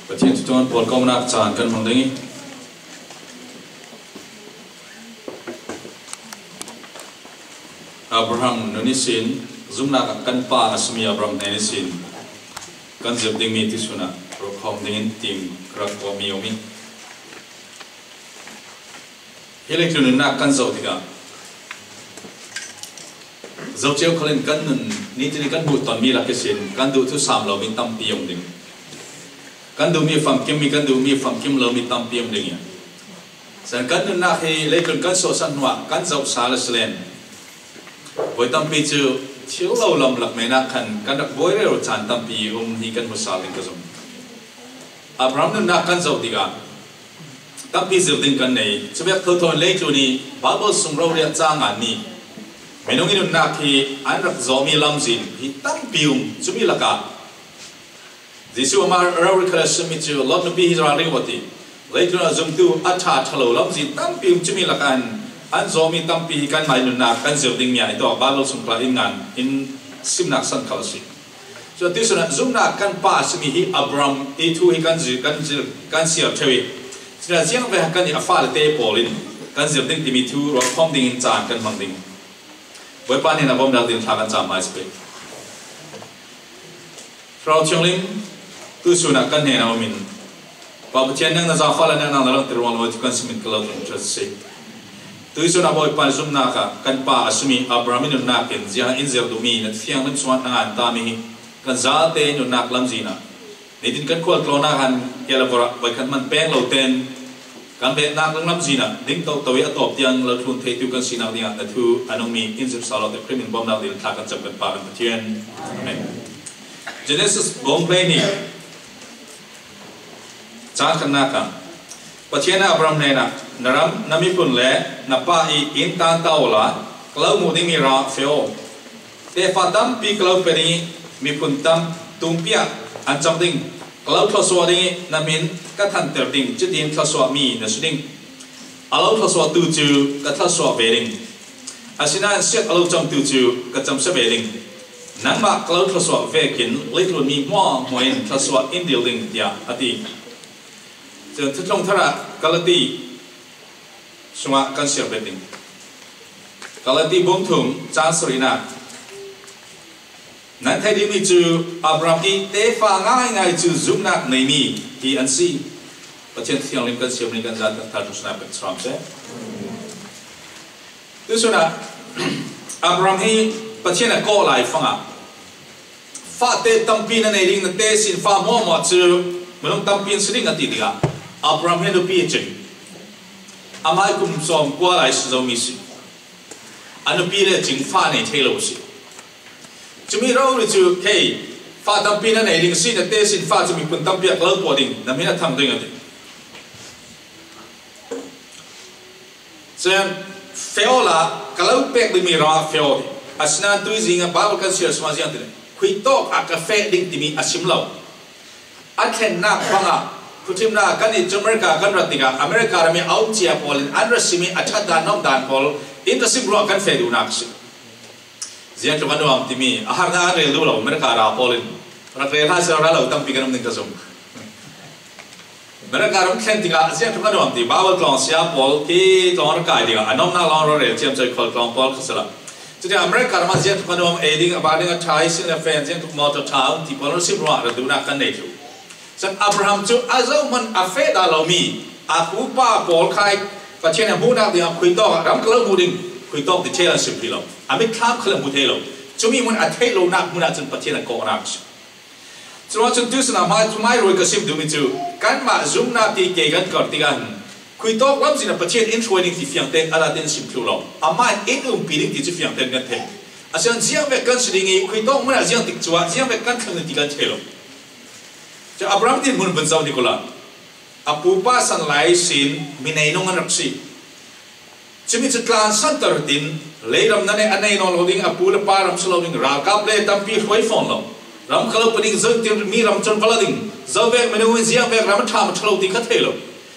ประเทศจวนปวดกำนักจานกันมองได้งี้อับราฮัมนุนิสินซุ่มนักกันป่าอัศมีอับราฮัมนุนิสินกันเจ็บดิ้งมีที่สุนัขรบคอมดิ้งทีมกระกอบมีอมีเฮลิคลุนนักกันเจ้าที่กันเจ้าเจ้าเขาเล่นกันนั่นนี่ที่นี่กันบุตรตอนมีหลักเกณฑ์กันดูทุกสามเรามีตั้มปียงดิ้งกันดูมีฝั่งคิมมีกันดูมีฝั่งคิมเรามีตั้มปียงดิ้งเนี่ยส่วนกันนั่นนักเฮลิคลุนกันโซสันหัวกันเจ้าสารสเลนบอยตั้มปีจูเชี่ยวเราลำหลักไม่นักขันกันดักบอยเรื่องจานตั้มปีฮีกันมุสลิมก็สมอับราฮัมนั่นนักกันเจ้าที่กันตั้มปีเจ้าดิ้งกันเนี่ยจะเป็นตัวทนเลยจูนี่บาบสมเราเรียกจ้างอันนี้ไม่น้องอินุนักที่อันรักจอมีลำซินที่ตั้งปิวจุมีลักะดิฉันว่าเราเรียกสมิจูลอดนบีฮิจาริวัติเลยคือจุมตูอัฐาทะลุลำซินตั้งปิวจุมีลักอันจอมีตั้งปีกันไม่นุนักกันเสียดิ้งเนี่ยตัวบาลสมปลาอินงานอินสิมนักสันขลัสิส่วนที่สุดจุมนักกันป้าสมิฮิอับรามอีทูฮิกันเสียเทวีสิ่งที่ยังไปกันอัฟาลเตปอลินกันเสียดิ้งที่มีทูรถพร้อมดิ้งจานกันมังดิ้งไว้ปานนี้นะผมได้ดินทางกันจำไม่สเปกเราช่วงนี้ตู้สุนัขกันเนี่ยนะมินพอไปเที่ยงนั่งนะจ้าฟ้าแล้วนั่งนั่งติดวันวันที่กันสมิธกลับมาจุดเสกตู้สุนัขไว้ปานซุ่มนักกันป้าอสุมีอับรามินุนักเห็นเสียงอินเซลดูมีนัดเสียงนัดสวนงานตามีกันจ้าเตยนุนักลำจีน่ะในดินกันขวดโคลนากันเกล้าบระไว้ขันมันแป้งเราเต้นกันเป็นนักลำจีน่ะดิ้งตัวอัตบยังเราทุนเทตุกันสินาเนี่ยนั่นคืออันนั้นมีอินสิบสาลแต่พรีมินบอมนาดิลทากันจับกันปากันเทียนเจเนซิสบอมเบนี่จานกันนักกันปัจเจนะอับราฮัมเนี่ยนะนรำนามิพุนเล่นับป้าอินตันตาวละกล่าวมูดิ้งมีราเฟโอแต่ฟาตัมปีกล่าวเป็นมีพุนตัมตุงเปียอันจำดิ้งกล่าวทศวรรษนี้นามินก็ทันเติร์ดิ้งจุดดินทศวรรษมีนั่นสุดดิ้งอาลูทศวรรษตูจูก็ทศวรรษเบดิ้งอาศินันเสียอาลูจำตูจูก็จำเสเบดิ้งนั่งมากล่าวทศวรรษเวกินเล็กลุ่นมีมั่วมวยทศวรรษอินเดียดิ้งเดียอดีจนทุกท่องทาระกาลตีสมากันเสียเบดิ้งกาลตีบุ้งถุงจานสรินานั่นไทยดีมีจูอับราฮัมที่เตฟ้าง่ายจูซุ่มนักในมีที่อันซีประเทศที่ยังลิมกันเสียบลิมกันจัดทารุณนาเป็นสามเซ่ดูสุดนะอับราฮัมที่ประเทศนั้นก็หลายฟังอ่ะฟ้าเตตั้มปีนั่นเองนั่นเตสินฟ้ามั่วมั่วจูมันต้องตั้มปีนสิ่งนั้นติดดีอ่ะอับราฮัมให้ดูปีจริงอามาคุมส่งกว่าหลายสิ่งมีสิอันดูปีเลยจริงฟ้าในเทโลสิจะมีเราหรือจูเฮ้ฟ้าตั้มปีนั่นเองสิ่งนั้นเตสินฟ้าจะมีคนตั้มปีกลับปวดดิ้งนั่นไม่น่าทำได้ไงซึ่งเฟลล่ะกลับเป็กดีมีราเฟลอาศัยตัวจริงบาลกันเสียสมาชิกนั่นคุยโต๊ะอากาศดิ้งที่มีอาชิมเหล่าอันเห็นนักฟังอ่ะคุณทิมนากันในอเมริกากันรัฐกาอเมริกาเรามีเอาเจียพอลอันรัสมีอัจฉริยะน้ำดานพอลอินทรีย์รัวกันเฟดูนักสิเจียทุกคนว่าที่มีอาหารนั้นเรื่องดูเราอเมริกาเราพอลรักเรียนให้เสียเราเราตั้งปีกันนึงก็สมอเมริกาเราแข่งที่กันเจียทุกคนว่าที่บาบลองเสียพอลที่ตอนนั้นก็ดีกันอันนั้นเราเรียนเจียมใจคนลองพอลก็สละจุดที่อเมริกาเรามาเจียทุกคนว่าเอดิ้งบาร์ดิ้งอัจฉริยะแฟนเจียทุกมอเตอร์ทาวน์ที่พอลสิบรัวเราดูนักกันได้ทุกซึ่งอับราฮัมจูอาเจ้ามันอาเฟดาเรามีอาคูป้าปอลใครประเทศนั้นพูดนักเดียวคุยต่อรำกลุ่มพูดดิ้งคุยต่อที่เชลันสิบปีเราอาไม่ข้ามกลุ่มพูดเทเราจูมีมันอาเทเรานักมันอาจจะประเทศนั้นก่อนักส่วนจุดที่สนามไม่รวยก็สิบดูมิจูการมาซุ่มนักที่เกี่ยกันก่อนที่กันคุยต่อรำสินะประเทศอินทรีย์ที่ฟิงเต็นอาราเต็นสิบปีเราอาไม่อินปีดิ้งที่จะฟิงเต็นกันเทอาเซียนเสียงเวกันสิ่งนี้คุยต่อมันอาเซียนติดจัวเสียงเวกันคำนึงที่กันเทเราจะอับราฮัมที่มุนเป็นเจ้านิโคลาอัปูป้าสันไลสินมีในนงรักษีจะมีจุดกลางสันตรดินเลยรำนั้นอันในนองเราดิ้งอัปูและป้ารำสโลดิ้งราวกับเลยตั้มปีหวยฟอนเรารำเขาปดิ้งเจ้าที่มีรำจนพลาดิ้งเจ้าเวกมันเอาเงินเสียเวกรำทำมันทะลุดิ้งขัดเทเรา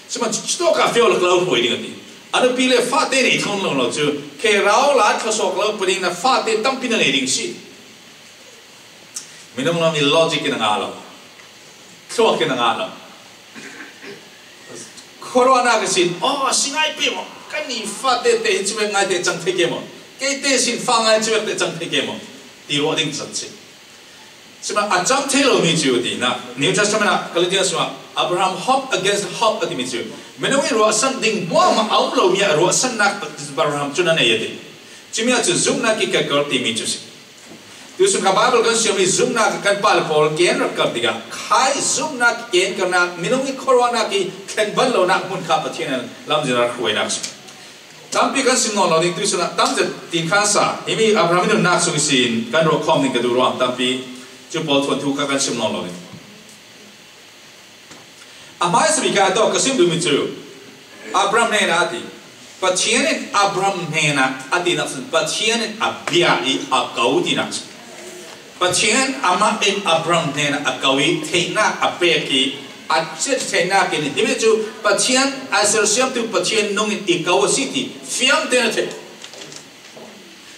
ใช่ไหมจุดกาแฟเราเราหวยดิ้งกันอันนั้นปีเลยฟาเตนี่ทั้งเราจูแค่เราหลานเขาสอกเราปดิ้งนะฟาเตตั้มปีนั่นเองสิไม่ต้องเรามีลอจิกในงานเราชั่วกันงานเรา corona cái xin xin ai biết mà cái này phát để để chỉ biết ngay để chẳng thấy cái mà cái để xin phang ngay chỉ biết để chẳng thấy cái mà đi lo định rất chứ mà chẳng thấy lo mình chịu đi na New Testament cái lời Chúa nói Abraham hope against hope cái mình chịu mình nói rồi sanh định mua mà ông lo mi rồi sanh nak Abraham cho nên này đi chỉ mình chỉ zoom na cái câu thì mình chịu tu sun Bible kan siami zoom na kan pal Paul ken rak kar diga khai zoom na ken karna minungi corona ki khen ban lo na mun kha pathian lam jira khoi nak tampi kan sim no lo ding tu sun tam je tin khan sa imi Abraham no nak su sin kan ro khom ning ka du ro tampi chu Paul thon thu ka kan sim no lo ding amai sbi ka to ka sim du mi chu Abraham ne na ti pathian Abraham ne na ati na pathian abia I akau ti nak pathian ama in Abraham ne na akawi theina apeki achet theina ke ni dime chu pathian assertion tu pathian nong in ikaw city fiam ten the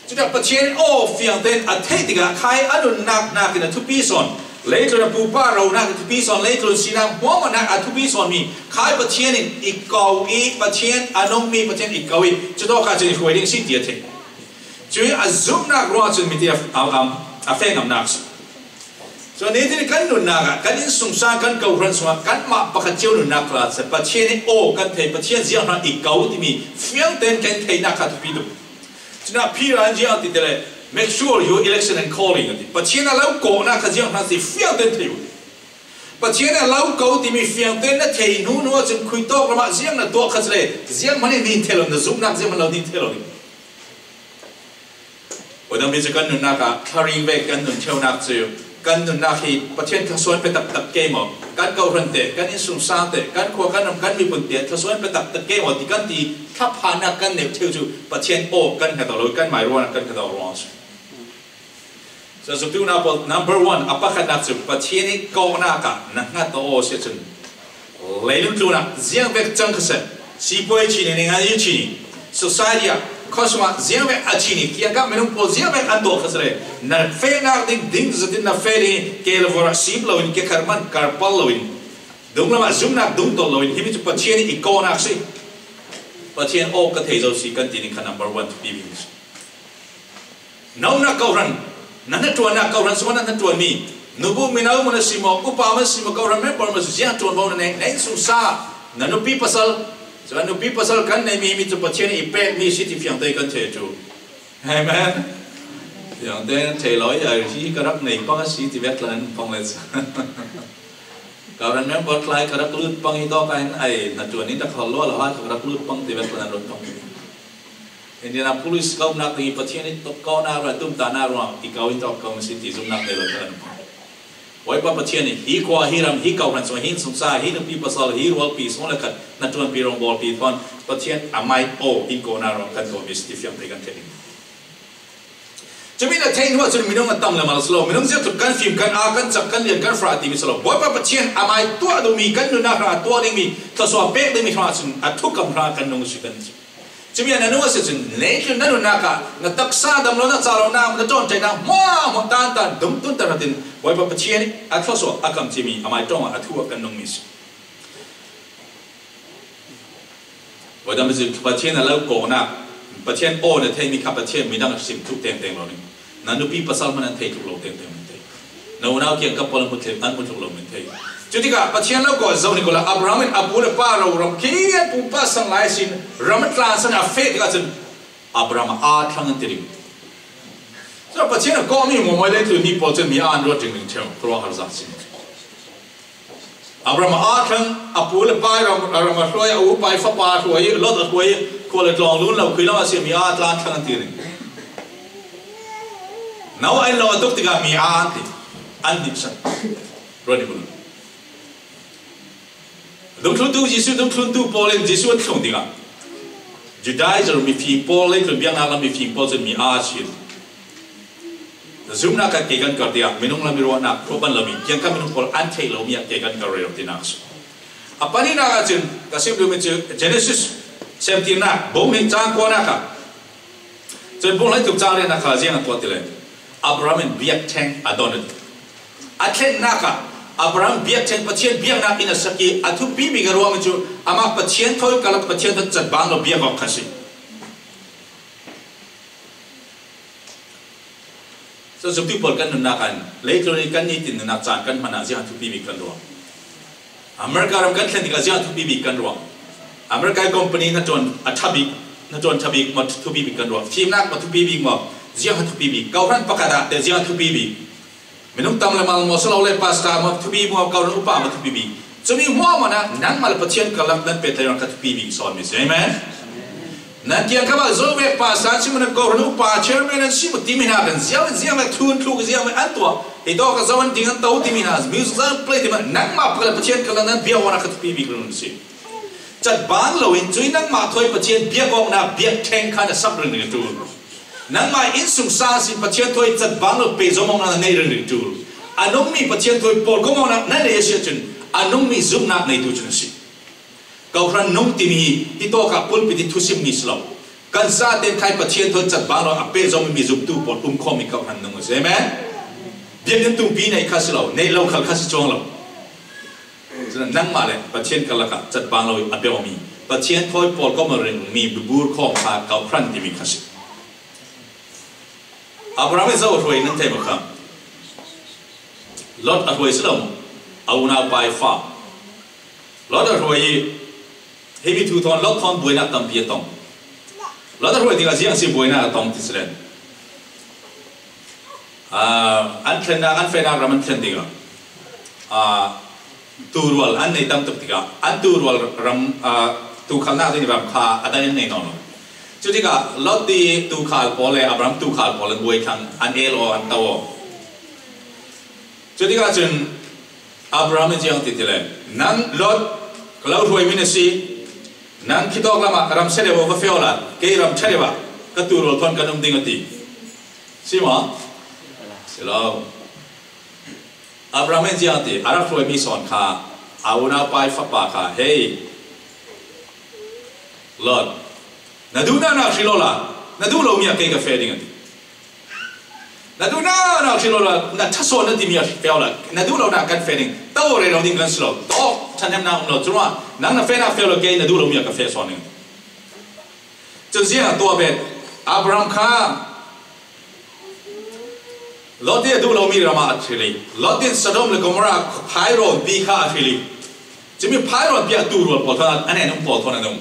chuta pathian fiam ten a the diga khai anun nak na ke na thu pi son later na pupa ro na thu pi son later sinang mo ma na a thu pi son mi khai pathian in ikaw pathian anong mi pathian ikawi chuto ka chen huai ding city the chu azum na ro chen mi ti afeng am nak so ne tin kan nun na kan in sung sa kan kau ran swa kan ma pakhat chiu nun na kla se pathian kan thei pathian jiang ran I kau ti mi fiang ten kan thei na kha tu pi du chuna pi ran jiang ti tele make sure your election and calling ti pathian a lau ko na kha jiang ran si fiang ten thei pathian a lau kau ti mi fiang ten na thei nu nu chen khui to ma jiang na to kha le jiang mani ni thelo na zum na jiang ma lo ni thelo ni Odam bi kan nun na ka carrying back kan nun cheu nak chu kan nun na khi pathian tha suan pe tak ke mo kan kau ran te kan in sung sa te kan kho kan nam kan mi pun te tha suan pe tak ke mo ti kan ti kha pha na kan ne cheu chu pathian kan ha lo kan mai ro na kan ka do ro so tu na number 1 apa khan nak chu pathian ni ko na ka na nga to se chun leilun tu na ziang vek chang kha se si poi chi ne nga yi chi society Cosma ziame achini kia ka menung po ziame ando khasre na fe na ding zatin na fe ni ke lavora sim lo in ke karman karpal lo in dung lama zoom na dung to lo in himi chu pathian I ko na si pathian ka thei zo si kan tin ka number 1 to be wins nau na kau ran na tuan na kau ran so na tuan mi nubu minau mana simo upa ma simo kau ran me por ma zia tuan bo na nei su sa na nu pi pasal so anu pi pasal kan nei mi tu pathian I pe mi city fiang dei kan the chu amen yang den thei loi ya hi ka rak nei pang si ti vet lan pang le ka ran me bot lai ka rak lut pang I do kan ai na tu ni ta khol lo la ha ka rak lut pang ti vet lan ron pang Indiana police kau nak ti pathian ni to ko na ra tum ta na ro I kau in to kau city zum nak le lo kan Wai pa pathian ni hi kwa hiram hi kau ran so hin sung sa hi no pi pasal hi ro pi so la kat na tuan pi rong bol pi thon pathian amai hi ko na ro kan ko mis ti fiam te kan theli chumi na thein wa chun minong atam la mal slow minong je tu kan film kan a kan chak kan lian kan fra ti mi slow wai pa pathian amai to do mi kan nu na ra to ding mi to so pe de mi fra chun a thu kam ra kan nong si kan chumi na no se chun le chun na nu na ka na tak sa dam lo na cha lo na na ton chai na mo tan tan dum tun ta tin wai pa pathian a tho so akam chi mi amai tong a thu kan nong mi si wai dam ji pathian a lo ko na pathian na thei mi kha pathian mi dang sim thu teng teng lo ni na nu pi pasal man thei thu lo teng teng mi thei no na kiang ka pol mu thei an mu thu lo mi thei Jutika pathian lo ko zo ni ko la Abraham and Abu le pa ro ram kian pu pa sang lai sin ram tla san a fe ka chen Abraham a thang ti ri so pathian ko mi mo mai le tu ni po chen mi an ro ting ning cheu pro har za sin Abraham a thang Abu le pa ro ram hloi a u pai fa pa hloi lo da hloi ko le tlong lun lo khui la si mi a tla thang ti ri now I lo dok ti ga mi a ti an dip san ro ni bu Dong thun tu Giêsu dong thun tu Paul en Giêsu an thong dinga Judaism mi fi Paul le biang ala mi fi Paul zen mi a chin Zoom na ka ke gan ka dia minung la mi ro na proban la mi kian ka minung Paul an thei lo mi ke gan ka re ti na so apani na ga chen ka sim lu mi Genesis 17 na bo mi chang ko na ka chen bo lai tu chang le na kha jiang to ti le Abraham biak thang adon a thlen na ka อับราฮัมเบียกเช่นประเทศเบียกนักอินสกีอัทุปีมีกระวมันจูอามาประเทศทอยกัลประเทศนั้นจัดบางเราเบียกออกขัสิสุดที่ปวดกันนุนนักกันเลยตรงนี้กันนี่ติดนุนนักจานกันมันอาจจะอัทุปีมีกันรวมอเมริกาเรากันเช่นที่กันจะอัทุปีมีกันรวมอเมริกาคอมพานีนั่นจนอัฐบิกนั่นจนทับิกมาทุปีมีกันรวมทีมนักมาทุปีมีมาจะอัทุปีมีเกาหลีประกาศแต่จะอัทุปีมีไม่ต้องทำอะไรมาหมดสโลเลยปัสตามาทุบีมัวเกาหลีอุปามาทุบีจะมีหัวมันนะนั่งมาประเทศกำลังนั้นเป็นอะไรกันทุบีสอนมิใช่ไหมนั่นที่อันเขาบอกโซเวตปัสตาชิมันเกาหลีอุปาเชื่อไหมนั่นชิมทีมินากันเสียมันทุนทุกเสียมันอันตัวไอ้ดอกก็จะวันที่กันตัวทีมินามิวส์นั้นเพลย์ที่มันนั่งมาประเทศกำลังนั้นเบียวันกันทุบีกันนู่นสิจัดบางเราเองจุยนั่งมาถอยประเทศเบียกองนะเบียกแทงขันสับเรื่องนี้ตัวนั่งมาอินสุงซาสิประเทศถอยจัดบางเราไปจมองนั่นในเรื่องนี้ตัวอันนู้นมีประเทศถอยปอลก็มองนั่นเลยเสียจนอันนู้นมีซุ่มนักในตัวจนสิเขาพระนุ่งที่มีที่โตกับปุ่นไปที่ทุสิมนิสลากันซาเต็มใครประเทศถอยจัดบางเราเปจอมมีซุ่มตัวปอลคอมิเขาพันนุ่งใช่ไหมเดี๋ยวนั้นตุ้มปีในข้าศึกเราในเราข้าศึกจงเราฉะนั้นนั่งมาเลยประเทศกันละกันจัดบางเราเปจอมีประเทศถอยปอลก็มาเรื่องมีบูร์ข้องขาเขาพรันที่มีข้าศึกอับราฮัมเจ้าถอยนั่นเท่าไหร่ลอดอถวยสลมเอาหน้าไปฟ้าลอดอถวยเฮบิทูทอนลอดทอนบวยนักตั้มเพียตองลอดอถวยที่ก็เสียงสิบวยนักตั้มที่สุดอันเทรนด์อันเฟนักรามันเทรนด์ดีกว่าตูรัวอันในตั้มตุกติกาอันตูรัวรำตูขันหน้าที่รำคาอันนั้นในนอนจุดที่ก็ลอดที่ตูขาลพอเลยอับรามตูขาลพอเลยบวยทั้งอันเอลอันเตาจุดที่ก็จนอับราฮัมยังติดเลยนั่งลอดกล่าวถวยมินสีนั่งคิดออกละมารำเสด็จว่าเฟียวละเกี่ยรำเสด็จว่าก็ตัวรถทอนกันนุ่มดิ่งตีใช่ไหมเสร็จแล้วอับราฮัมยังติอารักถวยมีสอนข้าเอาหน้าไปฝักปากข้าเฮ้ยลอดนาดูน่าชิโลละนาดูเรามีอะไรกับเฟรดิ่งตีนาดูน่าชิโลละนาทัศน์นั่นที่มีอะไรเฟียวละนาดูเราหน้ากันเฟรดิ่งโตเรื่องเราดิ่งกันสโลโตฉันยังน่าเราจุดว่านั่งน่ะเฟรน่ะเฟียวละเกย์นาดูเรามีอะไรกับเฟรสอนหนึ่งจนเสียตัวเป็นอับราฮัมข้าลอดที่ดูเรามีรามาอัจฉริลอดที่สะดมเลยก็มาราพายรอนบีข้าอัจฉริจะมีพายรอนบีตูรวนปอดทอนอันนี้นุ่มปอดทอนนุ่ม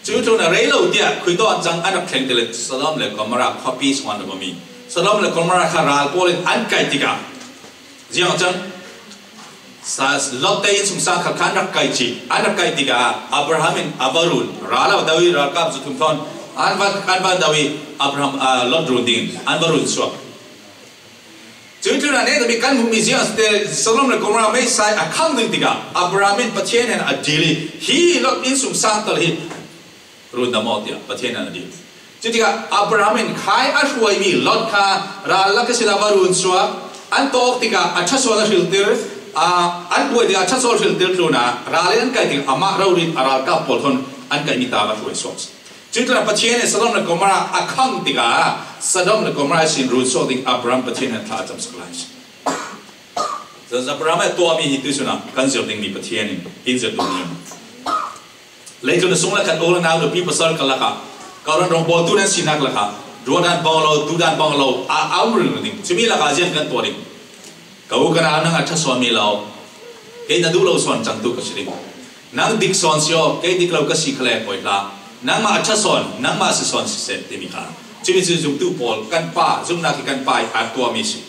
จุดนั้นเรื่องเราที่คุยต่อจังอันนั้นแข่งเลยสะดมเลยก็มาราคอปีสวรรค์ก็มีสะดมเลยก็มาราคาราลโพลินอันไกติกาเจียงจังลอดที่สงสารข้าขันรักไกจีอันรักไกติกาอับราฮัมินอับรุนราลาดาวิรากับจุดทุ่มทอนอันวันดาวิอับราฮัมลอดรุนดินอันบรุนสวบจุดนั้นเนี่ยจะมีการมุ่งมีเสียงแต่สลอมเลยก็มาไม่ใส่ข้างหนึ่งติกาอับราฮัมินประเทศนั้นอดีลีฮีลอดอินสุสานตลอดรุนดามอติประเทศนั้นอดีจุดที่อับราฮัมินขายอัชวยมีลอดคาราลักษณะบรุนสวบอันโตติกาอัชสวรฟิลเตอร์อันบวยติกาอัชสวรฟิลเตอร์ลูน่าราเลนไกติกาอามาเรารินอารากับพอลทอนอันไกมีตาอัชวยสวบจุดนั้นประเทศนั้นสลอมเลยก็มาอักขังติกาสะดมเลยก็มาสินรูดโซดิงอับราฮัมประเทศนั้นท้าจำสกลายแต่อับราฮัมตัวมีหิตุสุนัขกันเสียดิ้งมีประเทศนี้อินเสตุนิยมเลยจนส่งละกันโอลนาวดูปีภาษากันละค่ะการรองบอลตัวนั้นสินักละค่ะดูด้านบอลเราดูด้านบอลเราเอามือดิ้งจะมีละกันเจียนกันตัวดิ้งเขากันเอานั่งอัชสวามีเราเกย์นั่งดูเราสวนจังตุกสิดิ้งนั่งดิกสวนเสียวเกย์ดิกเราก็สิขลัยปล่อยละนั่งมาอัชสวนนั่งมาสิสวนสิเสร็จที่มีค่ะจะมีจุดตุบอลกันป้าจุดนักกันป้ายอัดตัวมีสิ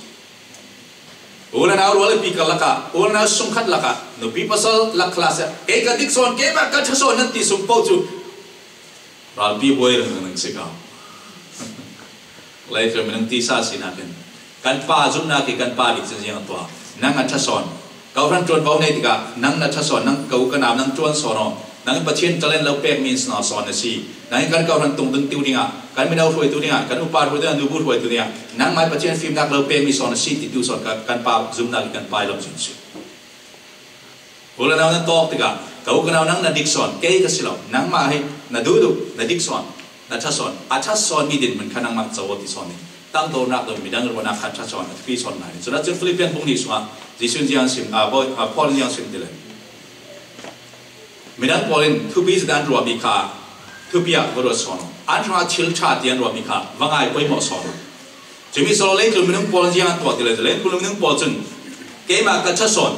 โอลนาวรัวเลยปีกันละค่ะโอลนาวสุ่มขัดละค่ะนูปีภาษาละคลาสเอกดิกสวนเกย์มากันอัชสวนนั่นที่สุ่มโปจูรัลปีบอยเรื่องนึงสิครับเลยจะมีนังที่ซาสินักกันป้าจุดนักกันป้าดิกเสียงตัวนั่งอัชสวนเขาฟังจวนเบาในติกานั่งอัชสวนนั่งเขากันน้ำนั่งจวนสอนนั่งประเทศทะเลเราเปกมีสนาสอนนะสินั่งกันเขาฟังตรงตึงติวดิ่งกันไม่เอาถวยตัวดิ่งกันอุปาถวยตัวนั้นดูบุถวยตัวดิ่งนั่งไม่ประเทศฟิล์มนักเราเปกมีสอนนะสิติดดูสอนกันป้าจุดนักกันป้าเราจุดสิโอละนั่งนั่งโต๊ะติกาเขากันเอานั่งนัดดิกสอนเกย์ก็สิเรานั่งมาให้นัดดูนัดดิกสอนนัดชัดสอนอาชัดสอนมีดินเหมือนขนังมักจะวัดที่สอนนี่ตั้งตัวนักตัวมีดังเรื่องนักขัดชัดสอนพี่สอนไหนส่วนนั้นฟิลิปปินส์พวกนี้สว่า จิสุนยังสิมพอลยังสิมติเลยไม่นั้นพอลทุบีจะดันรัวมีค่าทุบีอะก็รัวสอนอันนั้นชิลชาติยันรัวมีค่าว่างไงไปหมดสอนจะมีสโลเล่คือไม่นั้นพอลยังตัวติเลยเลยคุณไม่นั้นพอลจนเกมากัจฉสอน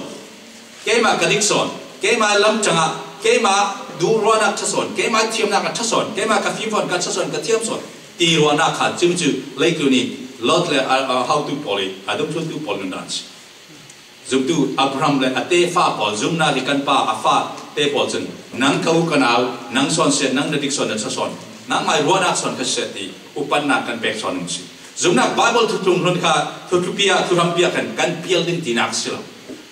เกมากัดิกสอนเกมาลำจังอะเกมาดูรัวนักฉสอนเกมาเทียมนักฉสอนเกมากับฟิฟอนกัจฉสอนกับเทียมสอนตีรัวนักขาดจิ้มจู่เลยคือนี่ลดเลยhow to พอลอะต้องช่วยตัวพอลนั่นสิจุดตัวอับราฮัมเลยเตะฟ้าพอจุ่มนาดิกันป้าอาฟ้าเตะพอจนนังเขากันเอานังสอนเสร็จนังนัดิกสอนนัดสอนนังไม่รัวนักสอนก็เสร็จที่อุปนักกันเปกสอนนึงสิจุ่มนักไบเบิลทุกทุ่งรุ่นข้าทุกปีทุกรำปีกันเพียลดิ้งที่นักสิละ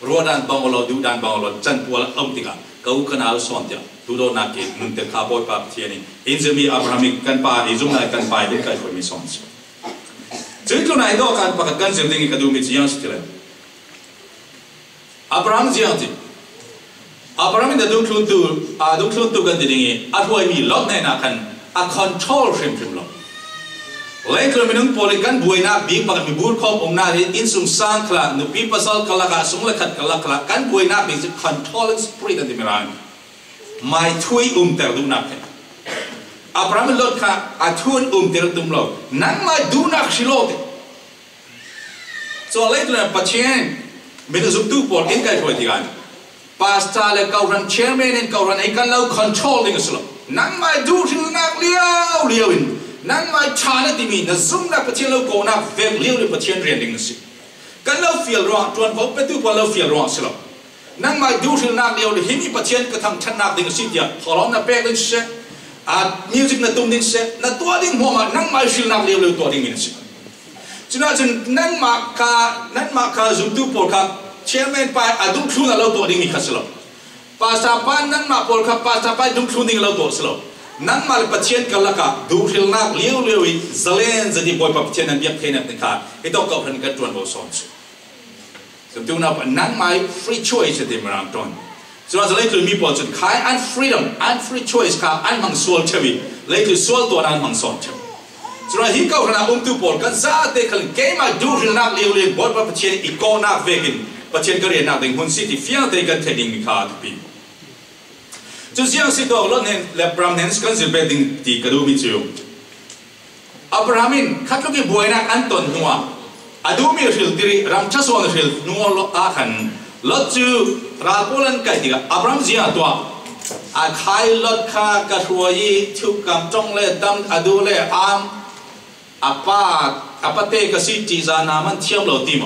รัวดันบังโลดูดันบังโลจันทัวละอมติกาเขากันเอาสอนเดียวดูโดนักเก็ตนุ่งเตะข้าบอยป้าเทียนี่อินจะมีอับราฮัมกันป้าอิจุ่มนักกันป้าเด็กใครคนมีสอนสิจุดตัวไหนดอกกันปากกันจะดิ้งกันดูมิจิยังสิเลยอับราฮัมจีอันที่อับราฮัมเนี่ยดูคลุนตัวกันดิ้งอัดไว้มีล็อกในนักกันอัดคอนโทรลเฟรมล็อกเล่นคือมีนุ่งโพลิกันบุยนักบิ๊กปากมีบูร์คอมนารีอินสุงสังคลานุปีปัสสาวะคลากาสงเลขัดคลากากันบุยนักบิ๊กจะคอนโทรลสปริตอันที่มีรังไม่ช่วยเตอร์ดูนักอับราฮัมลดค่ะอัดช่วยเตอร์ดูนักนั่งไม่ดูนักชิโลดส่วนเล่นตัวนั้นปัจเจนไม่ต้องซุ่มตู้ปอดเองกันช่วยที่กันพาสต้าและเกาลันเชอร์แมนเกาลันไอ้กันเราคอนโทรลดิ้งสุดนั่งไม่ดูที่นักเลี้ยวอินนั่งไม่ชาเนี่ยที่มีนั่งซุ่มนักปัจเจนเราโกนักเวกเลี้ยวเลยปัจเจนเรียนดิ้งสิกันเราฟีลร้อนจวนพบเป็นตู้พอเราฟีลร้อนสุดนั่งไม่ดูที่นักเลี้ยวเลยเห็นมีปัจเจนก็ทำชันนักดิ้งสิเดียวพอเรานับแปลงดิ้งเสร็จมิวสิกนับตุ้มดิ้งเสร็จนับตัวดิ้งหัวมันนั่งไม่ฟีลนักเลี้ยวเลยตัวดิ้งมินสิฉะนั้นนั่นมาคาจุดตัวพอลครับเชื่อไหมไปดุคลุนเราตัวดิ้งมีขั้นสลบภาษาปานนั่นมาพอลครับภาษาไปดุคลุนดิ้งเราตัวสลบนั่นมาเลยปัจเจนกันละค่ะดูฮิลนักเลี้ยวอีเซเลนจะดีบอยปัจเจนนั้นเบียบเทนักนี่ค่ะไอ้ตัวเก่าพันกันจวนบอสอนสุดท้ายนั่นมาฟรีช่วยจะดีมารังตอนฉะนั้นเลยคือมีพอจุดขายอันฟรีดอมอันฟรีช่วยค่ะอันมังสวลเชวิเลยคือสวลตัวนั้นมังสอนเชวิฉะนั้นฮิเขาขณะตัวพอลกันซาเด็กคนเกมาดูฮิลนักเลี้ยวบอยปัจเจนอีโก้นักเวกินปัจเจนก็เรียนนักดิ้งหุ่นสิที่ฟิล์มเด็กกันเทดิ้งมีค่าทุกปีจุดยังสิตัวเราเนี่ยเล็บพรามเนนส์กันจะเป็นดิ้งที่กระดูมิจิโออับราฮัมินขัดลูกที่บวยนักอันต้นหัวอดูมีฟิลติริรำชัสวันฟิลนัวลอาขันลดจูราโพลันไก่ที่กับอับราฮัมจีอัตัวอาขายลดค่ากระชัวยีทุกกำจงเล่ดำอดูเล่อามอาปาเตกสิจีจานามันเทียมโลติม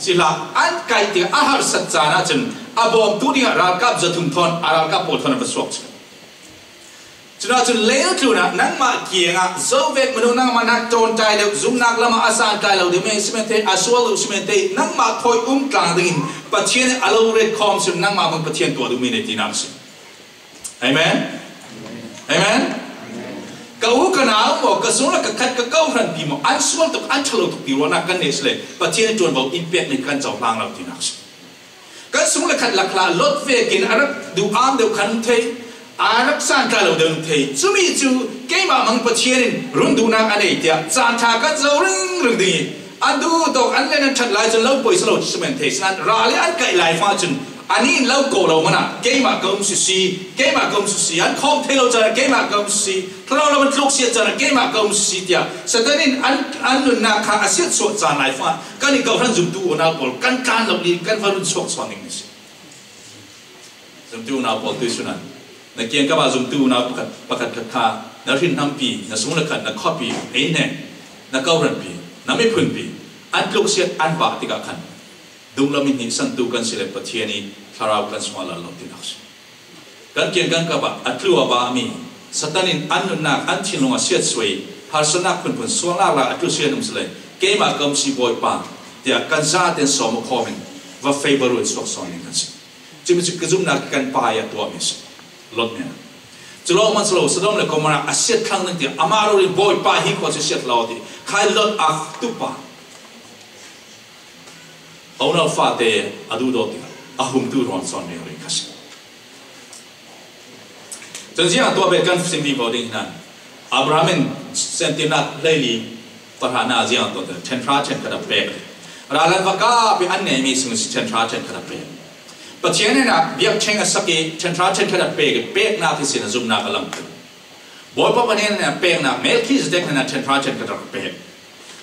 สิละอันไก่ที่อาหารสัจจานะจนอาบอมตัวนี้รากับจะทุ่มทอนอารากับปวดทนประสบฉะนั้นจนเลี้ยวคือนะนั่งมาเกี่ยงอ่ะโซเวตมนุษย์นั่งมานักโจรใจเด็กซุ่มนักละมาอาสาใจเราเดี๋ยวไม่สมัยเตะอาสวลสมัยเตะนั่งมาถอยกลางดิ่งปัจเจียนอาลูเรดคอมซึ่งนั่งมาบนปัจเจียนตัวดูมีในที่นั่งสิเอเมนเอเมนก็อุกันเอาบอกก็ส่งแล้วก็คัดก็เก้าพันปีมั้งอันสวลตุกอันฉลาดตุกปีว่านักกันเนี่ยสิเลยปัจเจียนจวนบอกอินเปียกในการเจ้าพางเราที่นั่งสิก็ส่งแล้วคัดหลักลดเวกินอารักดูอ้ามเดียวคันเทอารักสร้างการเราเดินเทจุมีจูเกี่ยมังปัจเจียนรุ่นดูนักอันเดียจานทากันเจ้าเรื่องดีอันดูตกอันเล่นชัดลายจนเราปล่อยสโลดสมัยเทสนั้นรายอันไกลลายฟ้าจนอันนี้เราโกเรามันอ่ะเกี่ยมังกงสุสีอันคอมเทเราจะเกี่ยมังกงสุสีถ้าเรามันลุกเสียจะเกี่ยมังกงสุสีเดียแสดงนี้อันนุ่นนักขาอาศัยสวดจานลายฟ้ากันนี่เขาพันจุดดูนักบอลกันเราดีกันฟังรุ่นสวดสวดนิ่งสิจุดดูนักบอลตัวสุนันนักเกี่ยงกับว่าจุดดูนักประกาศข่าวนักเรียนทำปีนักสมุนละกันนักข้อปีเอ็นเนี่ยนักเก้ารันปีนักไม่พึ่งปีอันลุกเสียอันบาติกาขันดูเรามีนิสันตูกันสิเลปเทียนีทาราวกันสมาลาลตินักสิกันเกี่ยงกันกับว่าอัตลัวบามีสตันินอันนุนักอันชิลงอาเซียสวยฮาร์สนักคนคนสวงลากลาอัตลุเสียนุ่มสิเลเกี่ยมากำสิบอยป่าเดียกันซาเดนสมคอมินว่าเฟเบอร์รุ่นสวกสอนยังกันสิจึงมีกระจุมนักกันป่ายตัวมิสลดเนี่ยจะลองมันสโลว์สะดมเลยก็มันอาเซียครั้งนึงที่อามาโรลิบอยป่าฮิควาจะเสียเราดีใครลดอัฟตุป่าเอาหน้าฟาเตะอดูโดติอาหุมตูรอนสอนเรื่องคัสจนที่ตัวเบกันซิมบีบอดิ้งนั้นอับราฮัมเซนตินักเลลีประธานาเซียนตัวเดิมเชนทราเชนกระดับเบก ราลันวากาเป็นอันไหนมีสิ่งที่เชนทราเชนขนาดเปย์ปัจจัยนี้นะเบียบเชงอสักกี่เชนทราเชนขนาดเปย์เป๊กนาที่สิ่งซุ่มนากำลังขึ้นบอยพวกนี้เนี่ยเป๊กนาเมลคิสเด็กขนาดเชนทราเชนขนาดเปย์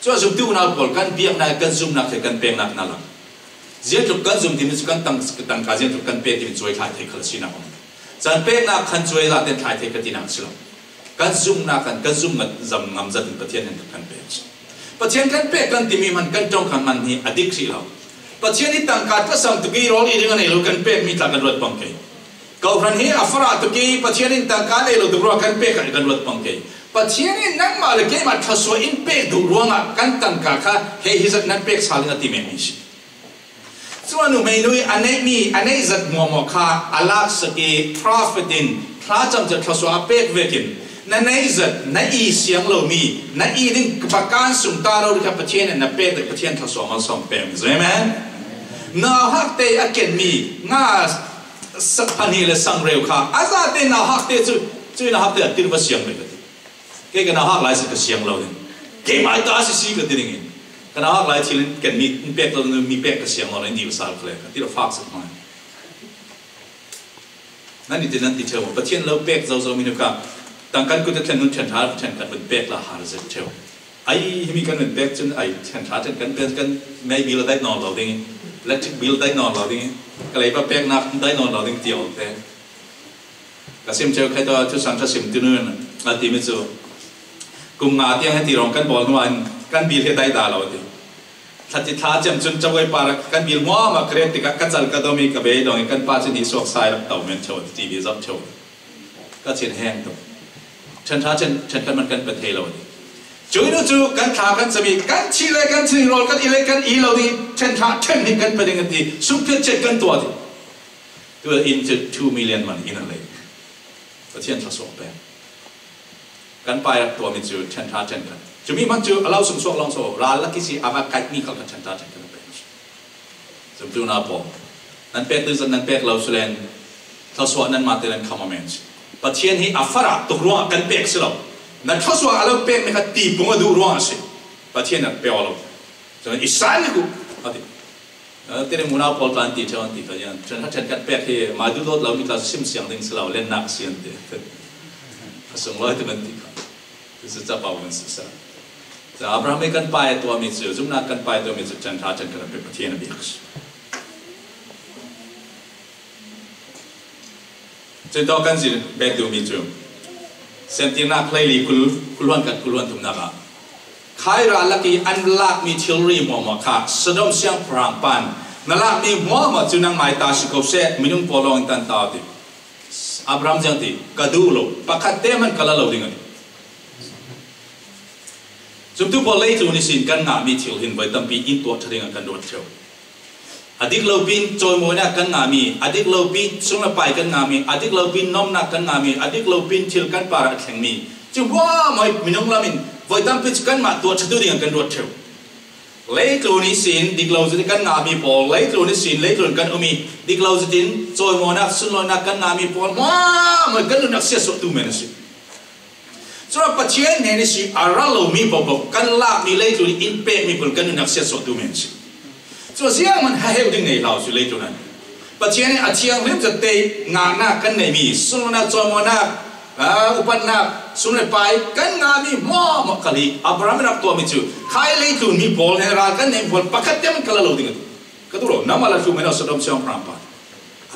ส่วนซุ่มตู้นาบอลกันเบียบนากันซุ่มนาคือกันเป๊กนานั่นแหละเจ้าทุกกันซุ่มที่มันกันตั้งการเจ้าทุกกันเป๊กที่มันช่วยขายเทคนิคนะผมจันเป๊กนาคันช่วยละเต็มขายเทคนิคนักสิลกันซุ่มนากันซุ่มมันจำนำจัดประเทศนั้นกันเป๊กประเทศกันเป๊กกันที่มีมันกันจ้องกันมันนี่อดีตสิเราประเทศนี้ตั้งการก็สั่งตุกี้รอลีเรื่องนี้เรากันเป๊กมีทางกันรถปังเกยก็เพราะนี้อัฟราตุกี้ประเทศนี้ตั้งการเราดูว่ากันเป๊กกันรถปังเกยประเทศนี้นั่งมาเลยเกมาทศวรรษอินเป๊กดูว่ากันตั้งการค่ะเฮ้ยฮิจัดนั่นเป๊กสาลิงติเมมิชส่วนหนูไม่รู้อันนี้มีอันนี้จัดมัวมัวค่ะอัลลาห์สกีพระฟิดินพระจำจะทศวรรษเป๊กเวกินนั่นไอ้จัดนั่นอีเสียงเรามีนั่นอีดิ้งประการสุนทรเราดูกับประเทศนั้นเป๊กแต่ประเทศทศวรรษมันส่งเป๊กใช่ไหมน่าฮักเตะอักเกนมีง่าสักพันนี้เลยสังเร็วค่ะอาซาเตน่าฮักเตะจู่น่าฮักเตะตื่นมาเสียงเลยกันเกี่ยกันน่าฮักหลายสิ่งก็เสียงเราเนี่ยเกี่ยไม่ตาสิกันที่นี่กันน่าฮักหลายที่เกันมีเป๊กเรามีเป๊กก็เสียงเราเนี่ยดีกว่าสารเลยที่เราฝากสักหน่อยนั่นนี่ที่นั่นที่เชื่อว่าประเทศเราเป๊กเรามีนึกว่าตั้งกันกูจะเช่นนู้นเช่นท้าเช่นกันเป็นเป๊กละหาเสร็จเชียวไอ้มีกันเป็นเป๊กจนไอ้เช่นท้าเช่นกันเป็นกันไม่มีเราได้นอนเราดิ้งเล็กบิลได้นอนเราดิ้งก็เลยว่าเป๊กนักได้นอนเราดิ้งเดียวแต่ก็เสียมเชียวใครตัวชุดสังกัดเสียมที่นู่นอาทิตย์มิจูกุมงาเตียงให้ตีรองกันบอลวันกันบิลให้ได้ตาเราดิ้งถ้าจิตท้าจำจนจะไว้ปาร์กันบิลม้อมาเครียดติกกันจัลกันต้องมีกระเบยดองกันป้าจะหนีสวกสายรับเต่าเมนโชว์ทีวีซับโชว์ก็เชียนแห้งตัวฉันท้าฉันกันมันกันประเทศเราดิ้งจุยนู้จูกันขากันสมีกันชีเลกันชีโรลกันอีเลกันอีเราดีเช่นท่าเช่นนี้กันประเด็นกันดีสุขเพื่อเจ็ดกันตัวดีตัว into 2 million มันอินอะไรประเทศทศวรรษแบบกันไปตัวมีจูเช่นท่าเช่นกันจะมีมันจูเราส่งสวกลองโซ่ร้านลักกิซีอามาไก่มีเขากันเช่นท่าเช่นกันเป็นสมตูน่าพอนั่นเป็ดตื่นนั่นเป็ดเราสุเลนทศวรรษนั้นมาเตือนคำว่าเมนส์ประเทศนี้อัฟราตกรัวกันเป็ดสิเรานั่นทศวรรษเราเป็นไม่ขัดตีปุ่งดูร้อนสิประเทศนั้นเปล่าเราฉะนั้นอิสราเอลกูอะไรแต่ในมุนาพอลตันตีเจ้าอันตีกันยันฉะนั้นฉันกันเป็ดที่มาดูรถเรามีการซิมเสียงดึงสลาวเล่นนักเสียงเด็ดส่งร้อยตัวกันตีกันที่สุดจะเป่าเป็นสุดสัปแต่อับราฮัมไม่กันไปตัวมีเสือจุ่มนักกันไปตัวมีสุดฉันท้าฉันกันเป็นประเทศนั้นเบียกจะต่อกันสิเบ็ดดูมีจุ่มเซนตินาเพลย์ลีคุลวันกันคุลวันทุมนาราใครรักกีอันลักมีทิลรีมัวมาค่ะสะดมเสียงพรางปันนั่นลักมีมัวมาจุนังไม่ตาสิกเสะมินุงพอลองตันตาติอับรามจังติกระดูโลปะคัดเตมันกะละโลดิ่งกันจุดที่พอเลยตัวนี้สิกันงามีทิลหินไว้ตั้งปีอินตัวทะเลกันโดดเชียวอดีตเราบินโจยโมนักกันงามีอดีตเราบินสุนไปกันงามีอดีตเราบินน้อมนักกันงามีอดีตเราบินทิลกันปาระแข่งมีจึงว่าไม่มินุงละมินไว้ตั้งปีกันมาตัวชัดดิ่งกันโดดเชียวเลยตัวนี้สินดิกเราจะกันงามีพอเลยตัวนี้สินเลยตัวกันมีดิกเราจะดินโจยโมนักสุนนักกันงามีพอว่าไม่กันนักเสียสุดตัวเมนสิส่วนประเทศนี้สิอาราเรามีบอกกันลากมีเลยตัวนี้อินเปมีคนกันนักเสียสุดตัวเมนสิส่วนเสียงมันให้ดึงในเราสุดเลยตัวนั้นประเทศนี้อาเชียงเริ่มจะเตะงานหน้ากันในมีสุนนักโจยโมนักอุปนักสุนไปกันงามีม้อมกะลีอับราฮัมนับตัวมิจูใครเลยตัวมีพอลในร้านกันในพอลปักเต็มกันละโลดิ่งก็ตัวน้ำมันละชูไม่เอาสะดมเสียงพรำปา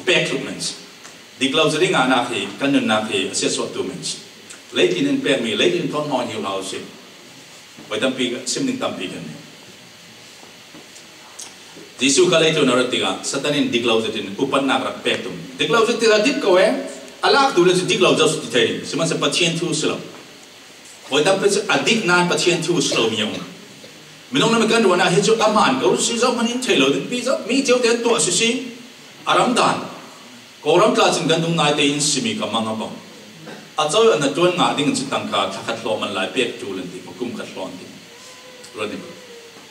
เป๊กลุมันส์ดิกเราจะได้งานนักเหกันนึงนักเหเสียสวดตัวมันส์เลยที่นั่นเป๊กมีเลยที่ท้องนอนหิวเราสิไว้ตั้งปีซิมนึงตั้งปีกันยิสุก็เลยตัวนรติกาสัตว์นี้ดิกเราจะดินอุปนักรักเป๊กตุมดิกเราจะติดดิกก็เองอัลลักดูแลจะดิกเราจะสุดที่ไหนสมัยสัปดาห์ที่สลบไว้ตั้งเป็นอดีตนานปัจจัยที่สลบมีอย่างไม่ต้องนั่งกันดูนะเห็นจุดอามันก็รู้สึกว่ามันอินเทลด์ปีจะมีเจ้าเด็กตัวสุสีอารมณ์ดานก็รำคาญจึงกันตรงไหนแต่อินสิมีกับมังงะอาจจะอันนั้นตัวงาดิ่งจุดตั้งค่าขัดลมมันหลายเปียกจูเลนติกุมขัดลมติรู้ดิ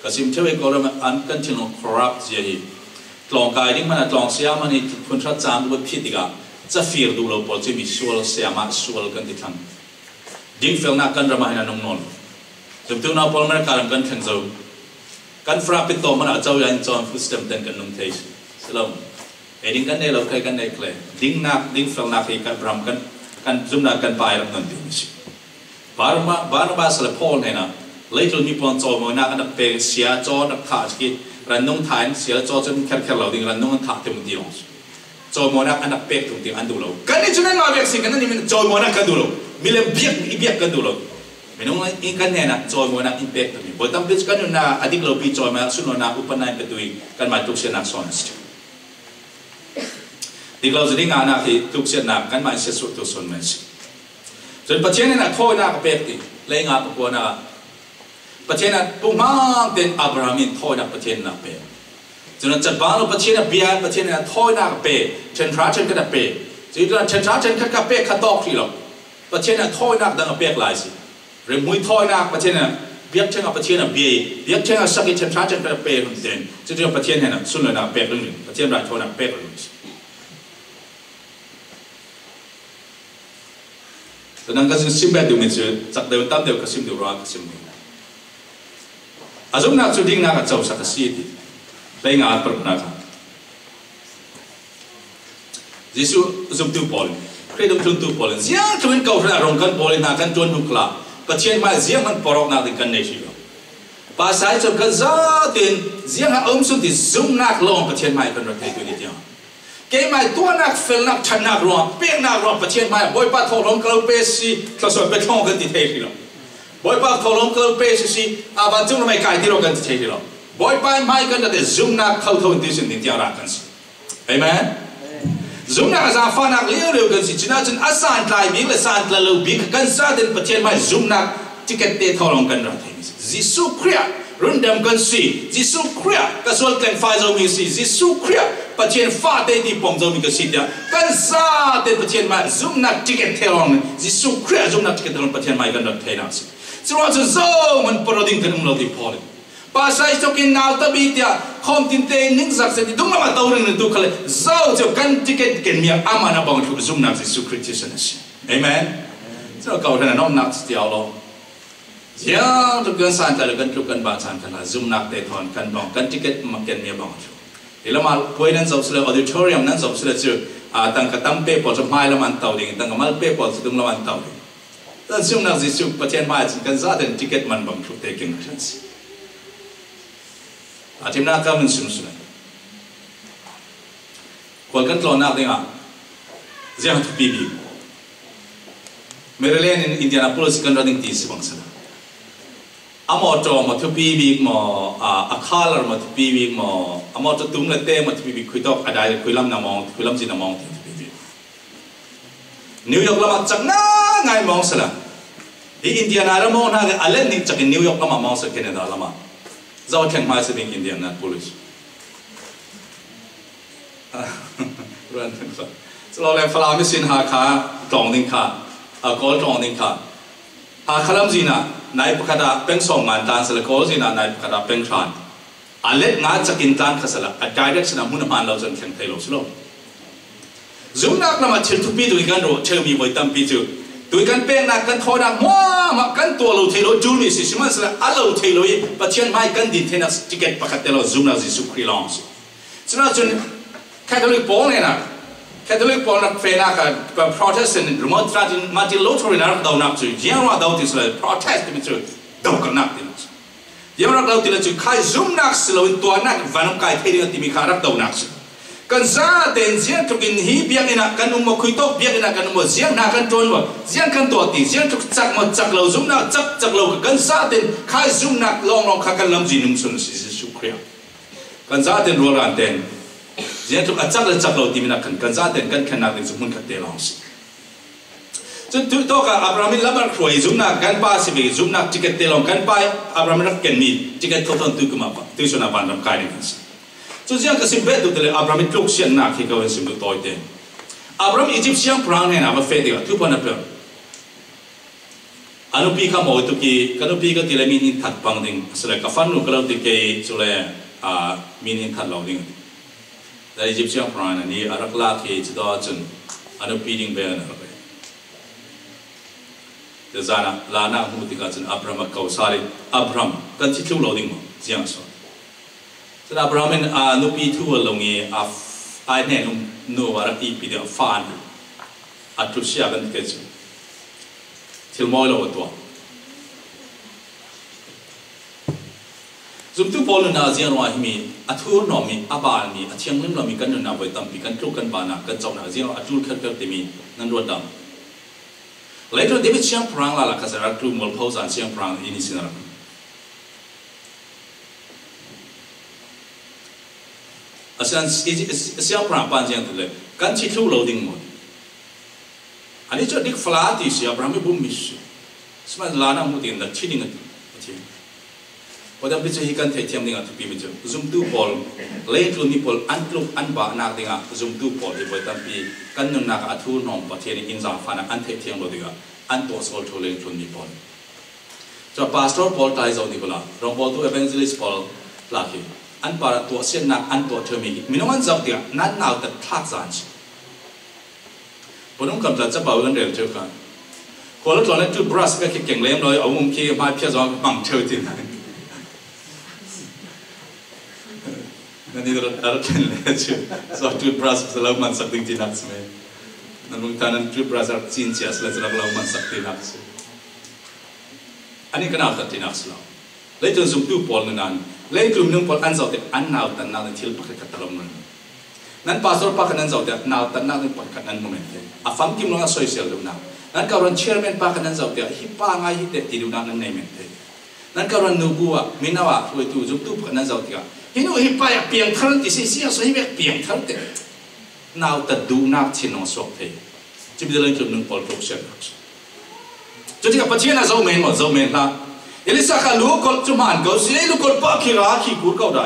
ก็สิมเชื่อว่าก็รำอันกันที่น้องคราฟเจียฮีลองกายดิ่งมันลองเสียมันนี่คนชัดจานดูพิธีกาจะฟีร์ดูเราพอจะมีส่วนเสียมาส่วนกันที่ทั้งดิ่งเฟลนักกันรำให้นองนนจำตัวน้าพอลมันการกันแข่งเจ้า กันฟราเป็นตัวมันอาจจะยังจอมฟุตสเต็มเต็นกันนุ่งเทสสลมดิ้งกันเนี่ยเราเคยกันเนี่ยเคยดิ้งนักดิ้งฟังนักกันพรำกันจุ่มนักกันไปรับนั่นดีมิสิบาร์มาสลับพอลเนี่ยนะเลยจนมีปอนจอมันนักอันดับเป็นเสียจอนักขาดที่รันนุ่งทายเสียจอจนแค่เราดิ้งรันนุ่งทักเต็มที่องจอมันนักอันดับเป็นตรงที่อันดูเรากันนี่จุดนั้นมาเบียกสิ่งกันนั่นนี่มันจอมันนักกันดูเรามีเรื่องเบียกกันดูเราไม่น้องอินกันเนี่ยนะจอยมันนักอิมแพคตัวนี้พอทำพิจกันนะอดีตเราพิจอยมาสุนนะอุปนัยเป็นตัวกันมาทุกเส้นนักสอนสิดีเราจะได้งานนะที่ทุกเส้นนักกันมาเสียสุดตัวสอนมันสิจนปัจจัยนั้นท้อยนักเป็ดที่เลยงานประกวดนะปัจจัยนั้นปุ่มมากเด่นอับราฮัมินท้อยนักปัจจัยนักเป็ดจนจัดบ้านเราปัจจัยนั้นเบียร์ปัจจัยนั้นท้อยนักเป็ดเช่นทราเช่นกันเป็ดจีนเช่นทราเช่นกันเป็ดขัดตอกที่เราปัจจัยนั้นท้อยนักดังเป็ดหลายสิเรื่องมวยทอยนักประเทศน่ะเบียดเช่นกับประเทศน่ะเบียดเช่นกับสักกี่เช่นช้าเช่นกับเปย์คนเด่นจะเรียกประเทศเนี่ยนะสุนทรนักเปย์เรื่องหนึ่งประเทศไรทอยนักเปย์เรื่องหนึ่งแต่นั่นก็คือซิมเบตดูมิจูจากเดิมตั้งเดียวกับซิมดูรักซิมดูอาจุนักจุดดิ้งนักกับเจ้าสักสิ่งที่เลยงานปรบนักยิสุจุดตัวบอลเคยดูจุดตัวบอลเสียงชวนเขาเรื่องกันบอลนักกันจวนนุกลาประเทศมาเสียงมันปรอกนักกันในชีวิตภาษาจะกันซาตินเสียงอมสุดที่ซุ่มนักลงประเทศมาเป็นประเทศตัวนี้เดียวเกี่ยมาตัวนักเฟลนักชนะรวมเปียกนักรวมประเทศมาบ่อยปัดทอลงกลางเปซีทศเป็นท่องกันที่เที่ยวบ่อยปัดทอลงกลางเปซีอาบันจุ่มไม่ไกลที่เรากันที่เที่ยวบ่อยปัดไม่กันแต่ซุ่มนักเข้าทนที่สุดที่เดียวรักกันสิเอเมนซุ่มนักจะฟังนักเลี้ยวเร็วกันสิฉะนั้นจนอาสานกลายบิ๊กและสานกลายลูบิ๊กกันซาตินประเทศมาซุ่มนักที่เกิดเตะทอลงกันรักที่นี่ยิสุคริสต์รุ่นเดิมกันสิยิสุคริสต์ก็ส่วนแกงไฟจะมีสิยิสุคริสต์ประเทศฟ้าเตที่ผมจะมีกันสิเดียกันซาตินประเทศมาซุ่มนักที่เกิดเทลงยิสุคริสต์ซุ่มนักที่เกิดเทลงประเทศมากันรักที่นั่นสิฉะนั้นจะโซ่มันปรดิงกันมุ่งเราที่พอเลยภาษาอิสราเอลน่าตบีเดียคอมตินเตนิ่งสักเซติดุงมาตัวเรื่องตัวเขาเลยโซ่จะกันที่เกิดกันมีอามานะบังคับซุ่มนักยิสุคริสต์ที่นั่นสิเอเมนฉะนั้นเขาเรื่องน้อมนักสติเอาลงyang tukang santai kan tukang baca kan lah zoom nak teton kan bang kan tiket makan ni bang tu. Ila mal poin nan zau sila auditorium nan zau sila tu tang katam pe po jemai la man tau ding tang mal pe po sedung la man tau ding. Dan zoom nak zisu patien mai kan zaten tiket man bang tu taking chance. Atim nak kau men zoom sila. Kau kan kalau nak dengar, jangan tu pibi. Maryland in Indianapolis kan running tis bangsa. Amoto matu pibi mo akalar matu pibi mo amoto tumlete matu pibi kuitok adai kuilam namong kuilam jin namong pibi New York lama chakna ngai mong sala di Indiana ramo na alen ni chak New York lama mong sa Canada lama zaw thang mai sa ding Indianapolis ran thang sa so le fala mi sin ha kha tong ding kha kol tong ding kha ha khalam jinaนายปกติเป็นสองงานตานสละโคสินะนายปกติเป็นทรานอันเล็กงานจะกินตานขสละอัดได้ได้สนามมุนมันเราจนแข่งไทยโลกสโลจุ่มนักละมาเชิญทุกปีด้วยกันโรเชิญมีไว้ตั้มปีจูด้วยกันเป็นนักกันทอนักว้ามากันตัวเราไทยโลจูนี่สิมันสละอัลเราไทยโลยี่ปัจจัยไม่กันดินเทนัสติเกตปกติเราจุ่มนักจิสุครีลองส์ฉะนั้นจนแคทอลิกโป้เนี่ยนะแคทอลิกโป้นักเฟนักกับโปรเตสแตนต์หรือมาจิโลทอรินักดาวนักจูยังว่าดาวที่สุดโปรเตสต์มิจูดาวกันนักที่นั่นยังรักดาวที่นั่นจูใครซุ่มนักสิเราเป็นตัวนักวันนั้นใครเที่ยวที่มีขารักดาวนักกันซาเดนเสียงทุกินฮีเบียกินักกันนุ่มคุยโต๊ะเบียกินักกันนุ่มเสียงนักกันจนว่าเสียงกันตัวตีเสียงทุกจักมาจักเราซุ่มนักจักเรากันซาเดนใครซุ่มนักลองข้ากันลำจีนุ่มสุนสิสุขเรียกันซาเดนรัวรันเดนเสียงทุกจักเราตีมีนักกันซาเดนกันแค่นักเป็นสมุนขัดเตลองสิจนทุกตัวกับอับรามินรับมาคุยซุ่มนักกันป้าสิบีซุ่มนักจิกเตลองกันไปอับรามินรับเกินมีจิกเตลองตุกมาปะตุสุนาบันรำกายนี่กันสิจนเสียงก็สิบเอ็ดตัวเลยอับรามินทุกเสียงนักที่เขาเป็นสิบตัวเต็มอับรามินอียิปต์เสียงพรางเนี่ยนะมาเฟดิกทุกคนนับเป็นอนุปีข้ามเอาตุกีกันอนุปีก็ที่เลยมีนิทัดปังดิ่งสลายกับฟันนุก็เราติเกย์สลายมีนิทัดเราดิ่งแต่อียิปต์เสียงพรางนี่อารักลาที่จะต้องจนอนุปีดิ่งเบลนะเดี๋ยวจานะลานาหูติกาจนอับรามินเขาสาริอับรามินกันที่ทุกเราดิ่งมั้งเสียงสอน ฉะนั้นเราเป็นนุปีทั่วลงเงี้ยไอ้เนี่ยนูวาระอีปีเดียวฟานอัตรุเชียกันเกิดทิลมอยเราตัวจุดที่พอลน่าเจียนว่ามีอัตุรนอมีอาบานมีอัเชียงเล่มเรามีกันนู่นน่าไว้ตั้มปีกันทุกกันบานากันจบน่าเจียนอัตุรเคยมีนั่นรวดดำเลยตัวเดวิดเชียงพรังละก็จะรักกลุ่มมอลพาวสันเชียงพรังอินิสินาร์อาจารย์เสียงพรางปานเจียงตัวเลยกันชิดลูกเราดิ้งหมดอันนี้จะดิกฟลาติเสียพรางไม่บุ้มมิชสมัยลานามุตินดัชชิดิ้งตัวเทียมพอดำพิจารณากันเทียมดิ้งตัวปีมิจฉาซุ่มตู้พอลเล่ตุนี่พอลอันลุกอันบ้านักดิ้งซุ่มตู้พอลที่พอดำปีกันนึงนักอัตุนอมปะเทียนอินซาฟันอันเทียมเราดิ้งอันตัวสโลทูเล่ตุนี่พอลจะพาสตอร์พอลไทยเจ้านี่พอละรองพอลตัวเอเวนเจลิสพอลลาคีอันปาร์ตัวเสียนักอันตัวเธอมีมินวันจับเดียนั่นเอาแต่ทักษะพอนุ่งกำลังจะบ่าวกันเร็วเท่ากันคนละตอนนั้นจุดบรัสก็เก่งเลี้ยงเลยเอามุมขี้มาเพียรซ้อมบังเชิดจริงนั่นนี่เราเห็นเลยชื่อสอบจุดบรัสสลับมันสักทีที่นักสมัยนั่นมึงท่านั้นจุดบรัสจีนเชียสแล้วสลับเรามันสักทีนักสอันนี้ก็น่าตัดที่นักสลับเลยจนสุ่มตู้พอลนั่นเลยกลุ่มนึงพออันเจ้าเด็กอันนาวตันนาวที่เราพักกันตลอดนั้นพาสตอร์พักกันเจ้าเด็กนาวตันนาวที่พักกันนั้นโมเมนต์อ่ะฟังกิมลงอ่ะโซเชียลดูนะนั้นการรันเชียร์แมนพักกันเจ้าเด็กฮิปป้าง่ายฮิตเด็ดที่ดูนะนั้นในเมนต์นั้นการรันนูบัวมินาวะช่วยตู้จุ่มตู้พักกันเจ้าเด็กฮิโน่ฮิปป้าอยากเปลี่ยนทันที่เสียสวยแบบเปลี่ยนทันเด็กนาวตัดดูนักที่น้องสอบเทจะเป็นเรื่องกลุ่มนึงพอทุกเชียร์จุดที่กับประเทศน่ะเจ้าเมนหมดเจ้าเมนละเอลิซาคาลูกจุมันก็เสียลูกปากขี้ราขี้กูก็ได้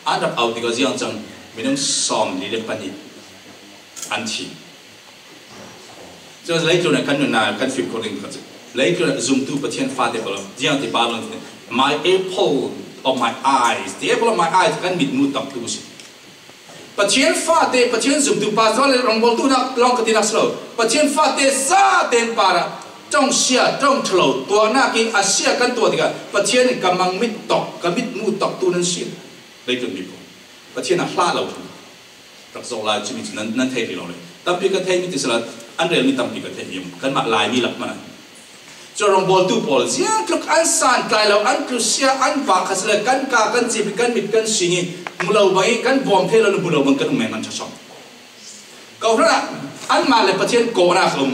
อันดับเอาที่ก็ยังจังไม่ต้องซ้อมลีเล็กปนิอันที่จะเล่นตัวนั้นกันอยู่นานกันฟิลคนหนึ่งก็จะเล่นตัวนั้นซูมตู้ประเทศฟ้าเด็กเรายังที่บ้านเราเนี่ย my apple of my eyes the apple of my eyes กันมิดนูตับตู้สิประเทศฟ้าเด็กประเทศซูมตู้ป้าสอนเลยลองบอกตู้นักลองกันที่นักสโลประเทศฟ้าเด็กซาเต็มปาระจ้องเสียจ้องทะเลตัวหน้ากินอาเซียกันตัวเดียวประเทศนี้กำลังมิดตอกกำมิดมูตอกตัวนั้นเสียได้จนมีผลประเทศนั้นพลาดเราทุกรักษาลายชีวิตนั้นเทที่เราเลยตั้งปีกันเทมิติสลัดอันเรียนมีตั้งปีกันเทมิมกันมาลายมีหลักมันจะลองบอลตู้บอลเสียงทุกอันสั่นกลายเราอันครุเซียอันบากขสเลยกันกากันจีบกันมิดกันสิงมุลาไปกันบอมเทเราบุลามันกันแม่มันจะชอบก็เพราะอันมาเลยประเทศโกนาคม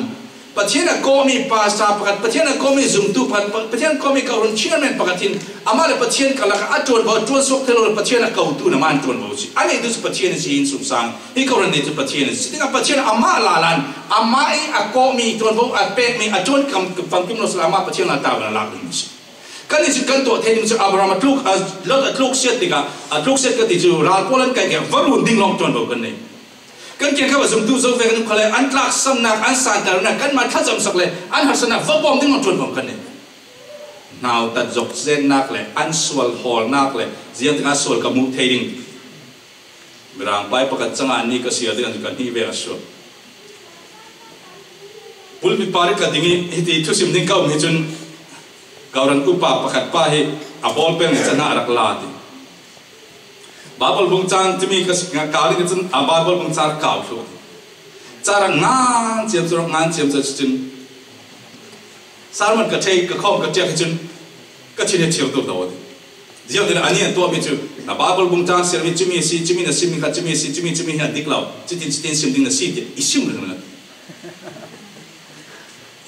ประเทศนั้นก็มีภาษาประเทศนั้นก็มีซุ่มตู้ประเทศนั้นก็มีการรันเชียร์แมนประเทศอามาเลยประเทศกันละก็อัดจวนบ่จวนสุกเทโลประเทศนั้นเขาตู้น้ำมันจวนบ่สิอันนี้ดูสิประเทศนั้นสินสุสังนี่เขาเรียนในประเทศนั้นสิ่งที่ประเทศนั้นอามาลาลันอามาไอ้อาก็มีจวนบ่อาเป็ดมีอาจวนคำฟังกิมโนสลามาประเทศนั้นตาวันละกันสิกันนี่สิกันตัวเทนิมสิอับราฮัมทุกแล้วทุกเสียติกาทุกเสียก็ติจูราลโพลันกันแก่วรุนดิ้งลองจวนบ่กันนี่กันเกี่ยวกับสมดุลโซเฟียกันคนเลยอันตรักสำนักอันสานแต่ละกันมาทัศน์สักเลยอันหัศนะฟังบอมที่มันชวนผมกันเนี่ยนาวตัดจบเส้นนักเลยอันสวลฮอลนักเลยเสียงที่อันสวลกับมูเทดิ้งเวลาไปประกาศจังอันนี้ก็เสียที่อันกันนี่เวลาสวลบุลปิปาริกดิ้งที่ทุกสิ่งที่เขาไม่จนเขารันอุปาประกาศไปให้อับบอลเป็นจะน่ารักลาดิบาบลบุงจางที่มีก็กาวนี่ก็จะบาบลบุงจางกาวชัวจารงานเจียมจรงงานเจียมจะจุนสารมันก็เทก็ข้อมก็เจ้าจุนก็ชิ้นเชียวตัวตัวเดี๋ยวเดี๋ยวอันนี้ตัวมีจุนะบาบลบุงจางเสียมีจุมีสิจุมีนะสิมีขัดจุมีสิจุมีจุมีหัดดิกเหล่าจุดที่สิ่งดิ่งนะสิเดียอิชิมเลยนะ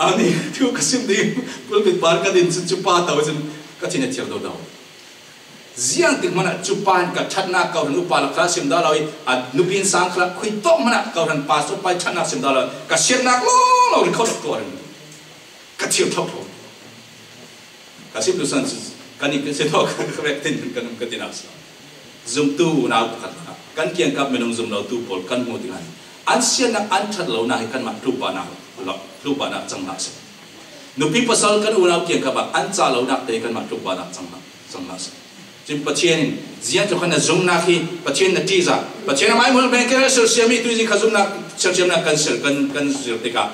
อันนี้ที่ก็สิ่งดิ่งเพื่อเป็นปาร์กันดินจุป้าตัวจุนก็ชิ้นเชียวตัวตัวเสียงติดมันจุปานกับชัดนักเขาหันอุปาลักษณ์เสียงดาลอยนุบินสังขละคุยโตมันเขาหันปาสุไปชัดนักเสียงดาลอยกับเสียงนักล้อเราเรียกเขาตัวนึงกับเที่ยวทับทัวกับสิบดูสันกันนี่เสียทอกเขาเรียกตินกันกันตินักสซุ่มตู้น่าอุปการะกันเกี่ยงกับเมนูซุ่มเราตู้ปอลกันโมดิกันอันเสียนักอันชัดเราหน้าให้กันมารูปานารูปานาจังหวะสินุบินภาษากันอุณาเกี่ยงกับอันจ่าเราหน้าเตะกันมารูปานาจังหวะสิจึงประเทศนี้เสียทุกคนจะจุ่มนักที่ประเทศนั้นที่จะประเทศนั้นไม่เหมือนเป็นแค่เสือเสียมีตัวที่เขาจุ่มนักเสือเสียมนักกันเสือติกา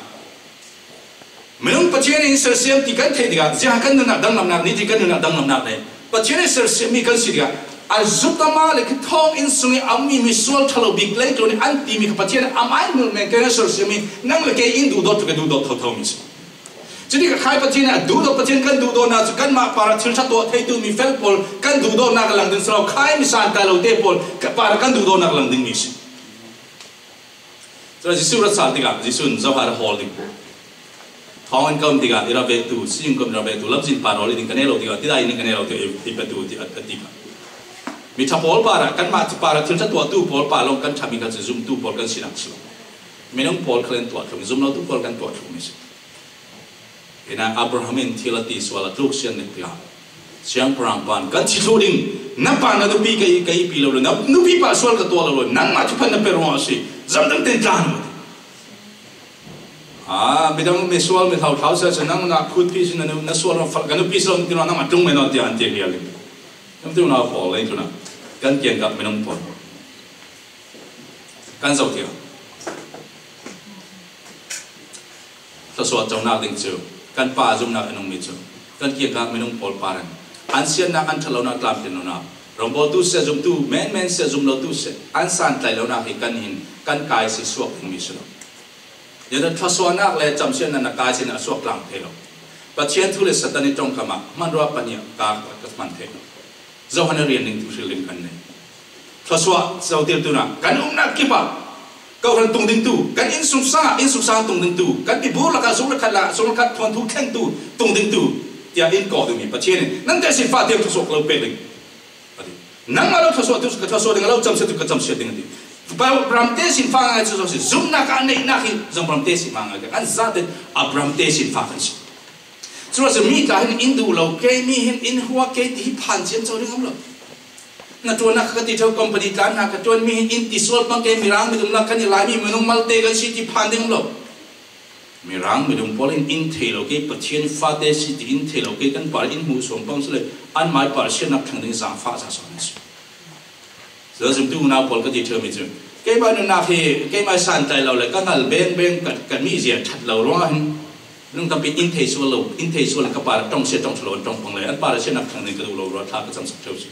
เหมือนประเทศนี้เสือเสียมที่กันเทติกาเสียกันนั่นดังน้ำหนักนี่ที่กันนั่นดังน้ำหนักเลยประเทศนี้เสือเสียมีกันสิติกา azutama le kithong in sungi ammi misual thalo big late lo ni anti mi kapatian amai mul men kana sor semi nang le ke in du dot ke du dot thau mi jadi ka khai patian du dot patian kan du do na chu kan ma para thil tha to thei tu mi fel pol kan du do na ka lang din sro khai mi san ka lo te pol ka para kan du do na ka lang din mi si so jisu ra sal tiga jisu zo har hol ding thong kan tiga ira be tu sim kan ra be tu lab jin pa ro le ding kanelo tiga ti dai ni kanelo te ti pa tu ti atika mi tha pol para kan ma para thil tha to tu pol pa long kan thami ka zoom tu pol kan sinak slo mi nong pol klen to thum zoom lo tu pol kan to thum mi si ina Abrahamin thilati swala tluk sian ne pia siang prang pan kan chi thuding na pa na du pi kai pi lo na nu pi pa swal ka to lo nang ma chu pan na pero si zam dang ten tan bidang me swal me thau thau sa nang na khut pi sin na swal fa kan pi so ti na ma tung me no ti an ti ria le nam tu na pol le tu na kan kian ka me nong pol kan sau ti ta so chau na ding chu kan pa zum na anong mi chu kan kian ka me nong pol paran an sian na an thalo na tlam tin na rombol tu se zum tu men se zum lo tu se an san tlai lo na hi kan hin kan kai si suak mi su ya da thaswa na le cham sian na kai sin a suak lang the lo pa chen thu le satani tong kama man ro pa nia ka ka man the zo han rian ning tu ling kan ne thaswa zo tir tu na kan na ki pa kau kan tung ding tu kan in sung sa tung ding tu kan pi bu la ka sung la thon thu kheng tu tung ding tu tia in ko du mi pa chen nan te si fa te tu sok lo pe ding nang ma lo thaswa tu ka thaswa ding lo cham se tu ka cham se ding ti pa bram te sin fa nga chu so si zum na ka nei na ki zum bram te si ma nga kan za te abram te sin fa kan si so as mi ka hin in du lo ke mi hin in huwa ke ti phan chen cho ding am lo na tuan nak kati thau company kan na ka tuan mi in ti sol pang ke mirang mi dum la kan ni lai mi menung mal te kan si ti phan ding lo mirang mi dum polin in the lo ke pathian fa te si ti in the lo ke kan par in hu som pang sele an mai par chen nak thang ding sa fa sa so ni so zum tu na pol ka ti thau mi chu ke ba na he ke mai san tai lo le ka ngal ben kan mi zia that lo ro han nung tam pi in the so lo ka par tong se tong lo tong pang le an par chen nak thang ding ka lo ro tha ka cham sak thau si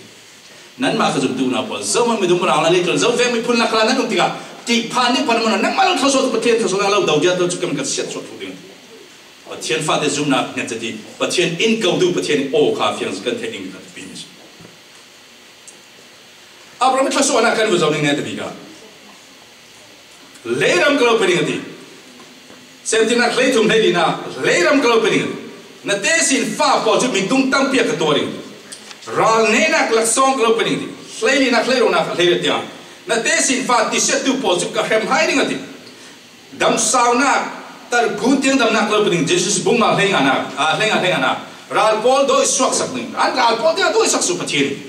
nan ma ka zum tu na pol zo ma mi dum ra la le zo ve mi phun na kala na nung tiga ti phan ni pan ma nang ma lo thaso tu pathian thaso na lo dau ja to chu kam ka set so thu ding pathian fa de zum na nya ti pathian in kau du pathian o kha fiang kan the ing ka pi mi Abraham thaso na kan bu zo ning ne ta bi ka le ram ka lo pe ning ti sem ti na le thum le di na le ram ka lo pe ning na te sin fa po chu mi tung tam pia ka to ring ral ne na klak song ka lo pe ning ti le li na le ro na ka le ti na te sin fa ti set tu po chu ka hem hai ning ati dam sau na tar gun tiang dam na ka lo pe ning Jesus bung ma lenga na ral pol do swak sak ning an ral pol te do sak su pathian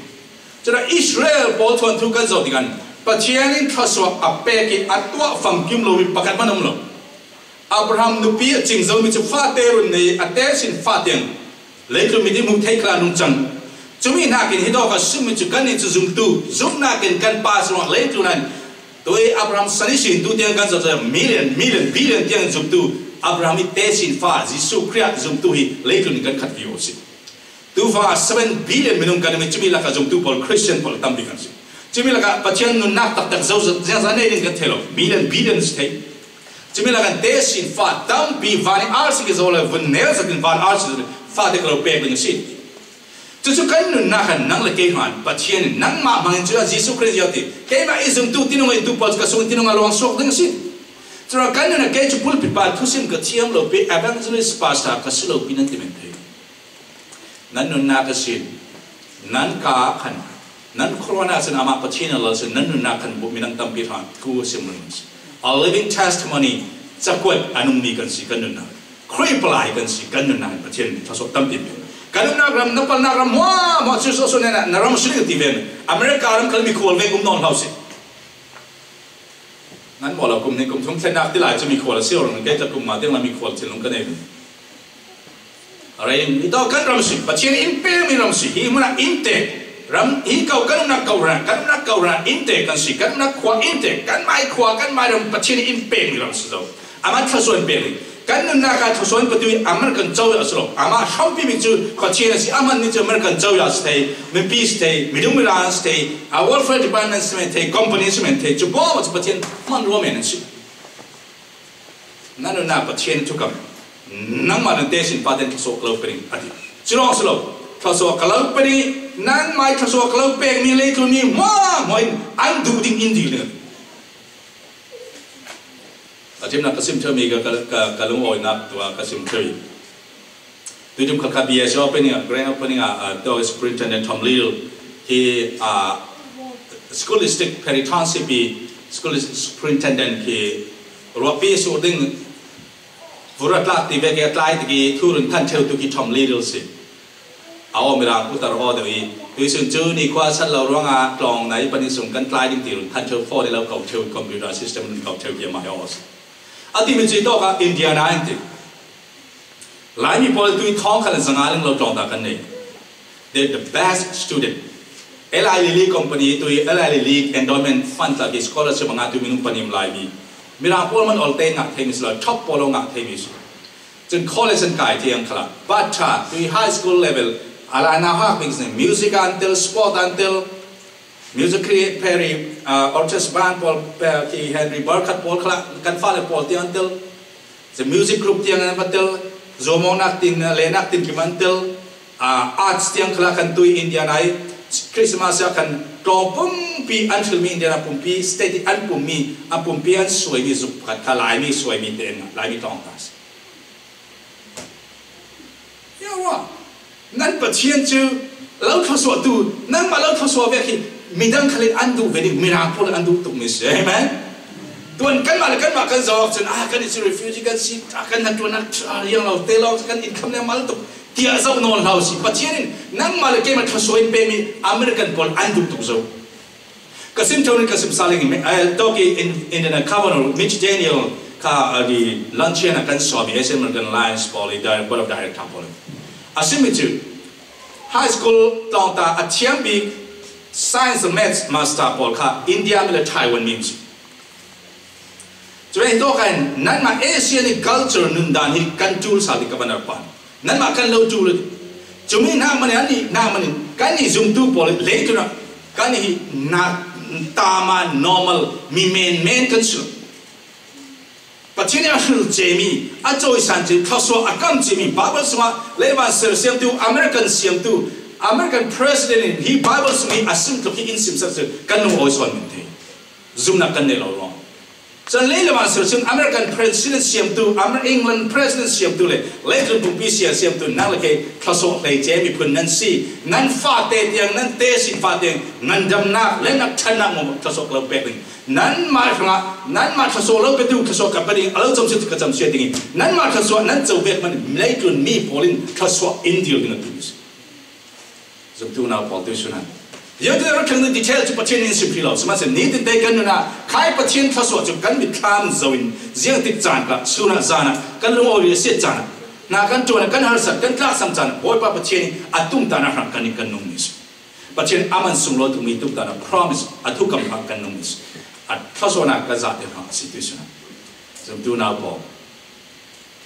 chana Israel pol thon thu kan zo digan pathian in thaswa ape ki atwa fam kim lo mi pakat manam lo Abraham nu pi ching zo mi chu fa te run nei ate sin fa tiang le tu mi di mu thai kla nung chang chumi na kin hido ka sum chu kan ni chu zum na kin kan pa so le tu nan toi Abraham sani sin tu tiang kan zo million billion tiang zum tu Abraham te sin fa Jisu Christ zum tu hi le tu ni kan khat vi o si tu fa 7 billion minung kan mi chumi la ka zum tu pol Christian pol tam bi kan si chumi la ka pathian nu nak tak zo za ne ring kan thelo billion stay chumi la kan te sin fa tam bi vani ar si ke zo le vun ne sa kin van ar si fa de ko pe ning si chu kan nu na kan nang le ke han pathian nang ma mang chu Jisu Christ yati ke ma izum tu tinong tu pol ka sung tinong along sok ding si chu kan na ke chu pul pi pa thu sim ka thiam lo pe evangelist pastor ka silo pinan ti men the nan nu na ka si nan ka khan nan corona san ama pathian lo san nan nu na kan bu minang tam pi than ku sim lo a living testimony chakwat anum ni kan si kan nu na cripple ai kan si kan nu na pathian thaso tam pi kanum na gram na pal na gram mo chu so na ram sri ti ven America ram kal mi khol ve kum non house nan mo la kum ni kum thum thlen nak ti lai chu mi khol se or ngai ta kum ma deng la mi khol chin long kan ei arai mi to kan ram si pathian in pe mi ram si hi muna inte ram hi kau kanum na kau ra inte kan si kan na khwa inte kan mai khwa kan mai ram pathian in pe mi ram si zo amat thaso in pe กันนั่นนักการทศวรรษปฏิวัติอเมริกันเจ้าอย่างสุดอามาชอบพิมิจูขอเชียร์สิอามันนี่จะอเมริกันเจ้าอย่างสเตย์มีปีสเตย์มีดุมิรานสเตย์อาวัลเฟรดิบานนั่นสเตย์คอมพานีสเตย์จุบว่าจะปฏิวัติมันรวมเองสินั่นนักปฏิวัติทุกคนนั่งมาในเดชินปาเดนทศวรรษกลางปีนี้อดีตจุดสุดทศวรรษกลางปีนี้นั่นไม่ทศวรรษกลางปีนี้เลยตัวนี้มาอันดูดิ้งอินดีเลยอาจจะนักสิมเทอร์มีกับลุงโอยนับตัวกสิมเทอร์ตัวจุ่มขับบีเอสโอเป็นเนี่ยแกรนด์เป็นเนี่ยตัว Superintendent Tom Little ที่ Scholastic Peritonship Scholastic Superintendent ที่รัวปีสุดดิ้งฟุตลักที่เวกต์ไลท์ที่ทุเรนท่านเทลตุกิ Tom Little สิเอาไม่รังพุทธรอดเลยตัวส่วนจูนี่กว่าฉันเราร้องกลองไหนปนิสงกันไลท์ดิ้งที่ท่านเทลฟอร์ได้เราเก่าเทลคอมพิวเตอร์ซิสเต็มเก่าเทลเกี่ยมาให้ออสอันที่มันจะต้องกับอินเดียนาอินทิหลายมีพอตัวท้องขนาดสังหารเราจองตากันเนี่ย they're the best student LI Lilly company ตัว LI Lilly endowment fund จาก scholarship งานตัวมีนุ่มปนิมลายมีรางพอลมันออลเตงอ่ะเทมิสเลยท็อปพอลงอ่ะเทมิสจน college สังกัดที่ยังขลังบัตรชาตัว high school level อะไรน่าฮักมิกซ์เนี่ย music until sport until music create Perry orchestra band Paul ที่ Henry Burkhardt Paul ขลังกันฟ้าเลย Paul ที่อันเตล the music group ที่ยังอันเตลโซโมนักตินเลนักตินที่มันเตลarts ที่ยังขลังกันตุยอินเดียไนคริสต์มาสกันกลองปุ่มปีอันฟิลมีอินเดียปุ่มปีสเตติอันปุ่มมีอันปุ่มปีอันสวยมีสุขกันหลายมีสวยมีเด่นหลายมีตองตัสเยอะว่ะนั่นประเทศจูเราทศวรรษดูนั่นมาเราทศวรรษแบบที่มีดังคลิปอันดูเวนิมีรางพลอันดูตุกมิสใช่ไหมตัวนั้นกันมากันจอกจนกันอิสราเอลกันสิกันนั่นตัวนั้นยังเราเตะเรากันอินคัมเนี่ยมาตุกที่อาศัยนอนเราสิประเทศนี้นั่นมาเลยเกี่ยมันทศวรรษเป็นมีอเมริกันพลอันดูตุกโซ่กสิมเท่านี้กสิมซาลิงตัวที่อินเดียนคาร์บอนมิชเดนิเอลข้าดีลันเชียนกันสอบมีเอสเอ็มกันไลน์สปอร์ตได้บอร์ดไดเรกทำพลอาศัยมิจูไฮสคูลตอนตาอัจฉริยะ Science and Maths Master Paul ค่ะ India ไม่เลย Taiwan means จะเป็นตัวกันนั่นมาเอเชียใน culture นุ่นดานที่กันจูลสาธิตกับมันอะไรนั่นมากันเราจูลจะมีน้ำมันอันนี้น้ำมันกันนี่ zoom to Paul เล็กนะกันนี่นักตามา normal มีเมนกันสุดปัจจุบันเราเจมี่อาจจะสันติทศวรรษกันเจมี่บาบิลสมาเลวานเซอร์เซียมตัวอเมริกันเซียมตัวAmerican president he Bible sumi asim to he insim sa kan no ois wan minte zoom na kan ne lo lo san le le ma sir sin American president siam tu England president siam tu le le tu pi siam tu na le ke thaso le je mi phun nan si nan fa te tiang nan te sin fa te nan dam na le na thana mo thaso lo pe nan ma thaso lo pe tu thaso ka pa ding alo chom si ka chom si ding nan ma thaso nan chou vet man le tu mi polin thaso india ding tu zum tu na Paul tu sunan yang tu orang kena detail tu patien ni simple semasa ni tu dia kan na kai patien thaso tu kan mit tham zawin ziang tik chan ka suna zana kan lu ori se chan na kan tu na kan har sa kan kla sam chan boy pa patien atum ta na kan ni kan nong nis patien aman sung lo tu mi tu ta na promise atu kam kan nong nis at thaso na ka za te ha situation zum tu na Paul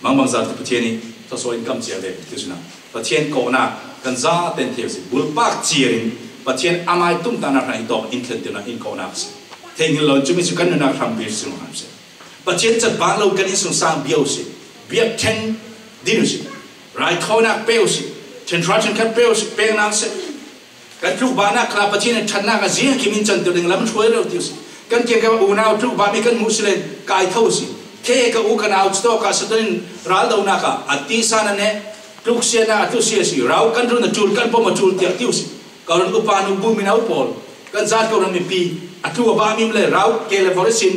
mang za tu patien ni thaso in kam chia le tu sunan patien ko naกันซาเต็นเทียบสิบุลปากเจียนปัจจัยอามัยตุ้มตานาครันอีดอกอินเทอร์เน็ตนะอินโคนักสิเทงเราจุมิสุกันนาครันเบียร์สิมันสิปัจจัยจัดบ้านเรากันอิสุสานเบียวสิเบียร์เทนดินุสิไรโคนักเปียวสิเทนทรัชนคัดเปียวสิเปียนักสิกันทุกบ้านนักคลาปัจจัยนั้นชันนักเสียงกิมินจันตัวหนึ่งแล้วมันช่วยเราที่สิกันเกี่ยวกับอูนาวทุกบ้านมีกันมุสลิมกายเท่าสิเท่กับอูกันเอาสโตกัสตุนรัลดาวนักอัติสานันเนี่ยทุกเสียนะทุกเสียสิเรากันรู้นะจูลกันพอมาจูลเดียวที่สิการอุปานุบุมินาอุปอลกันจัดการมีปีอัตุว่ามีเลยเราเกลฟอร์สิน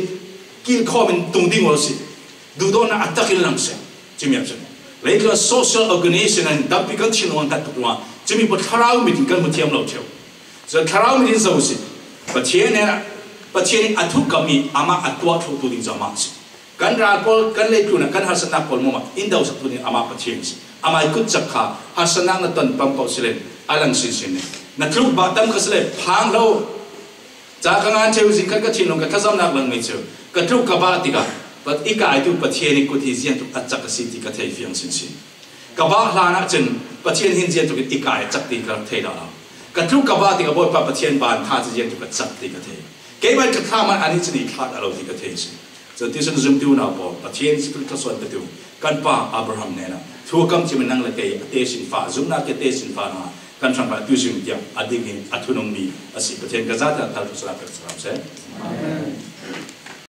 กินข้อมันตุงดิ้งวอลสิดูโดนอัตตะกินลังเสียจิมยับเสียเลยก็ social organization นั้นดับไปกันชินวันตัดตัวจิมีบทคาราวมิถึงกันมุทิยมเราเชียวส่วนคาราวมิถึงสาวสิปัจเจเนี่ยนะปัจเจนี่อัตุกามีอามาอัตตัวทุกตัวดิ้งจามาสิกันราพอลกันเลยตัวนั้นกันหาสนาพอลมั่วอินดาวสักตัวนี้อามาปัจเจนี่อามาคุดจักขาหาสนานัตตันปั๊มเปาสิเลนอาลังสินสินเนี่ยนักลูกบาตัมก็สิเลพังเราจากงานเชื่อสิกันก็ชินลงกันข้าซ้ำนักลังไม่เชื่อกันลูกกบาติกาป ปัดอีกายตุประเทศนี้กุฏิเจียนตุอัจฉริสิทธิกเทยฟิงสินสิกบ้าลานะจึงประเทศหินเจียนตุอีกายจักติกเทยดารากันทุกกบ้าที่กบฏประเทศบานท่าเจียนตุจักติกเทยเกี่ยมันกระทำมันอันนี้จะดีขาดอะไรที่กเทยสิจนที่ฉันจึงดูนะบอกประเทศที่กระทรวงประตูกันป้าอับราฮัมเนี่ยนะทุกคำที่มันนั่งละเตยเตสินฟ้าจุ่มนักเตสินฟ้านะกันทำแบบดูสิ่งเดียวอดีตนี้อัตุนงมีอาศัยประเทศกษัตริย์ทัลทุสลาเปิดสลามเส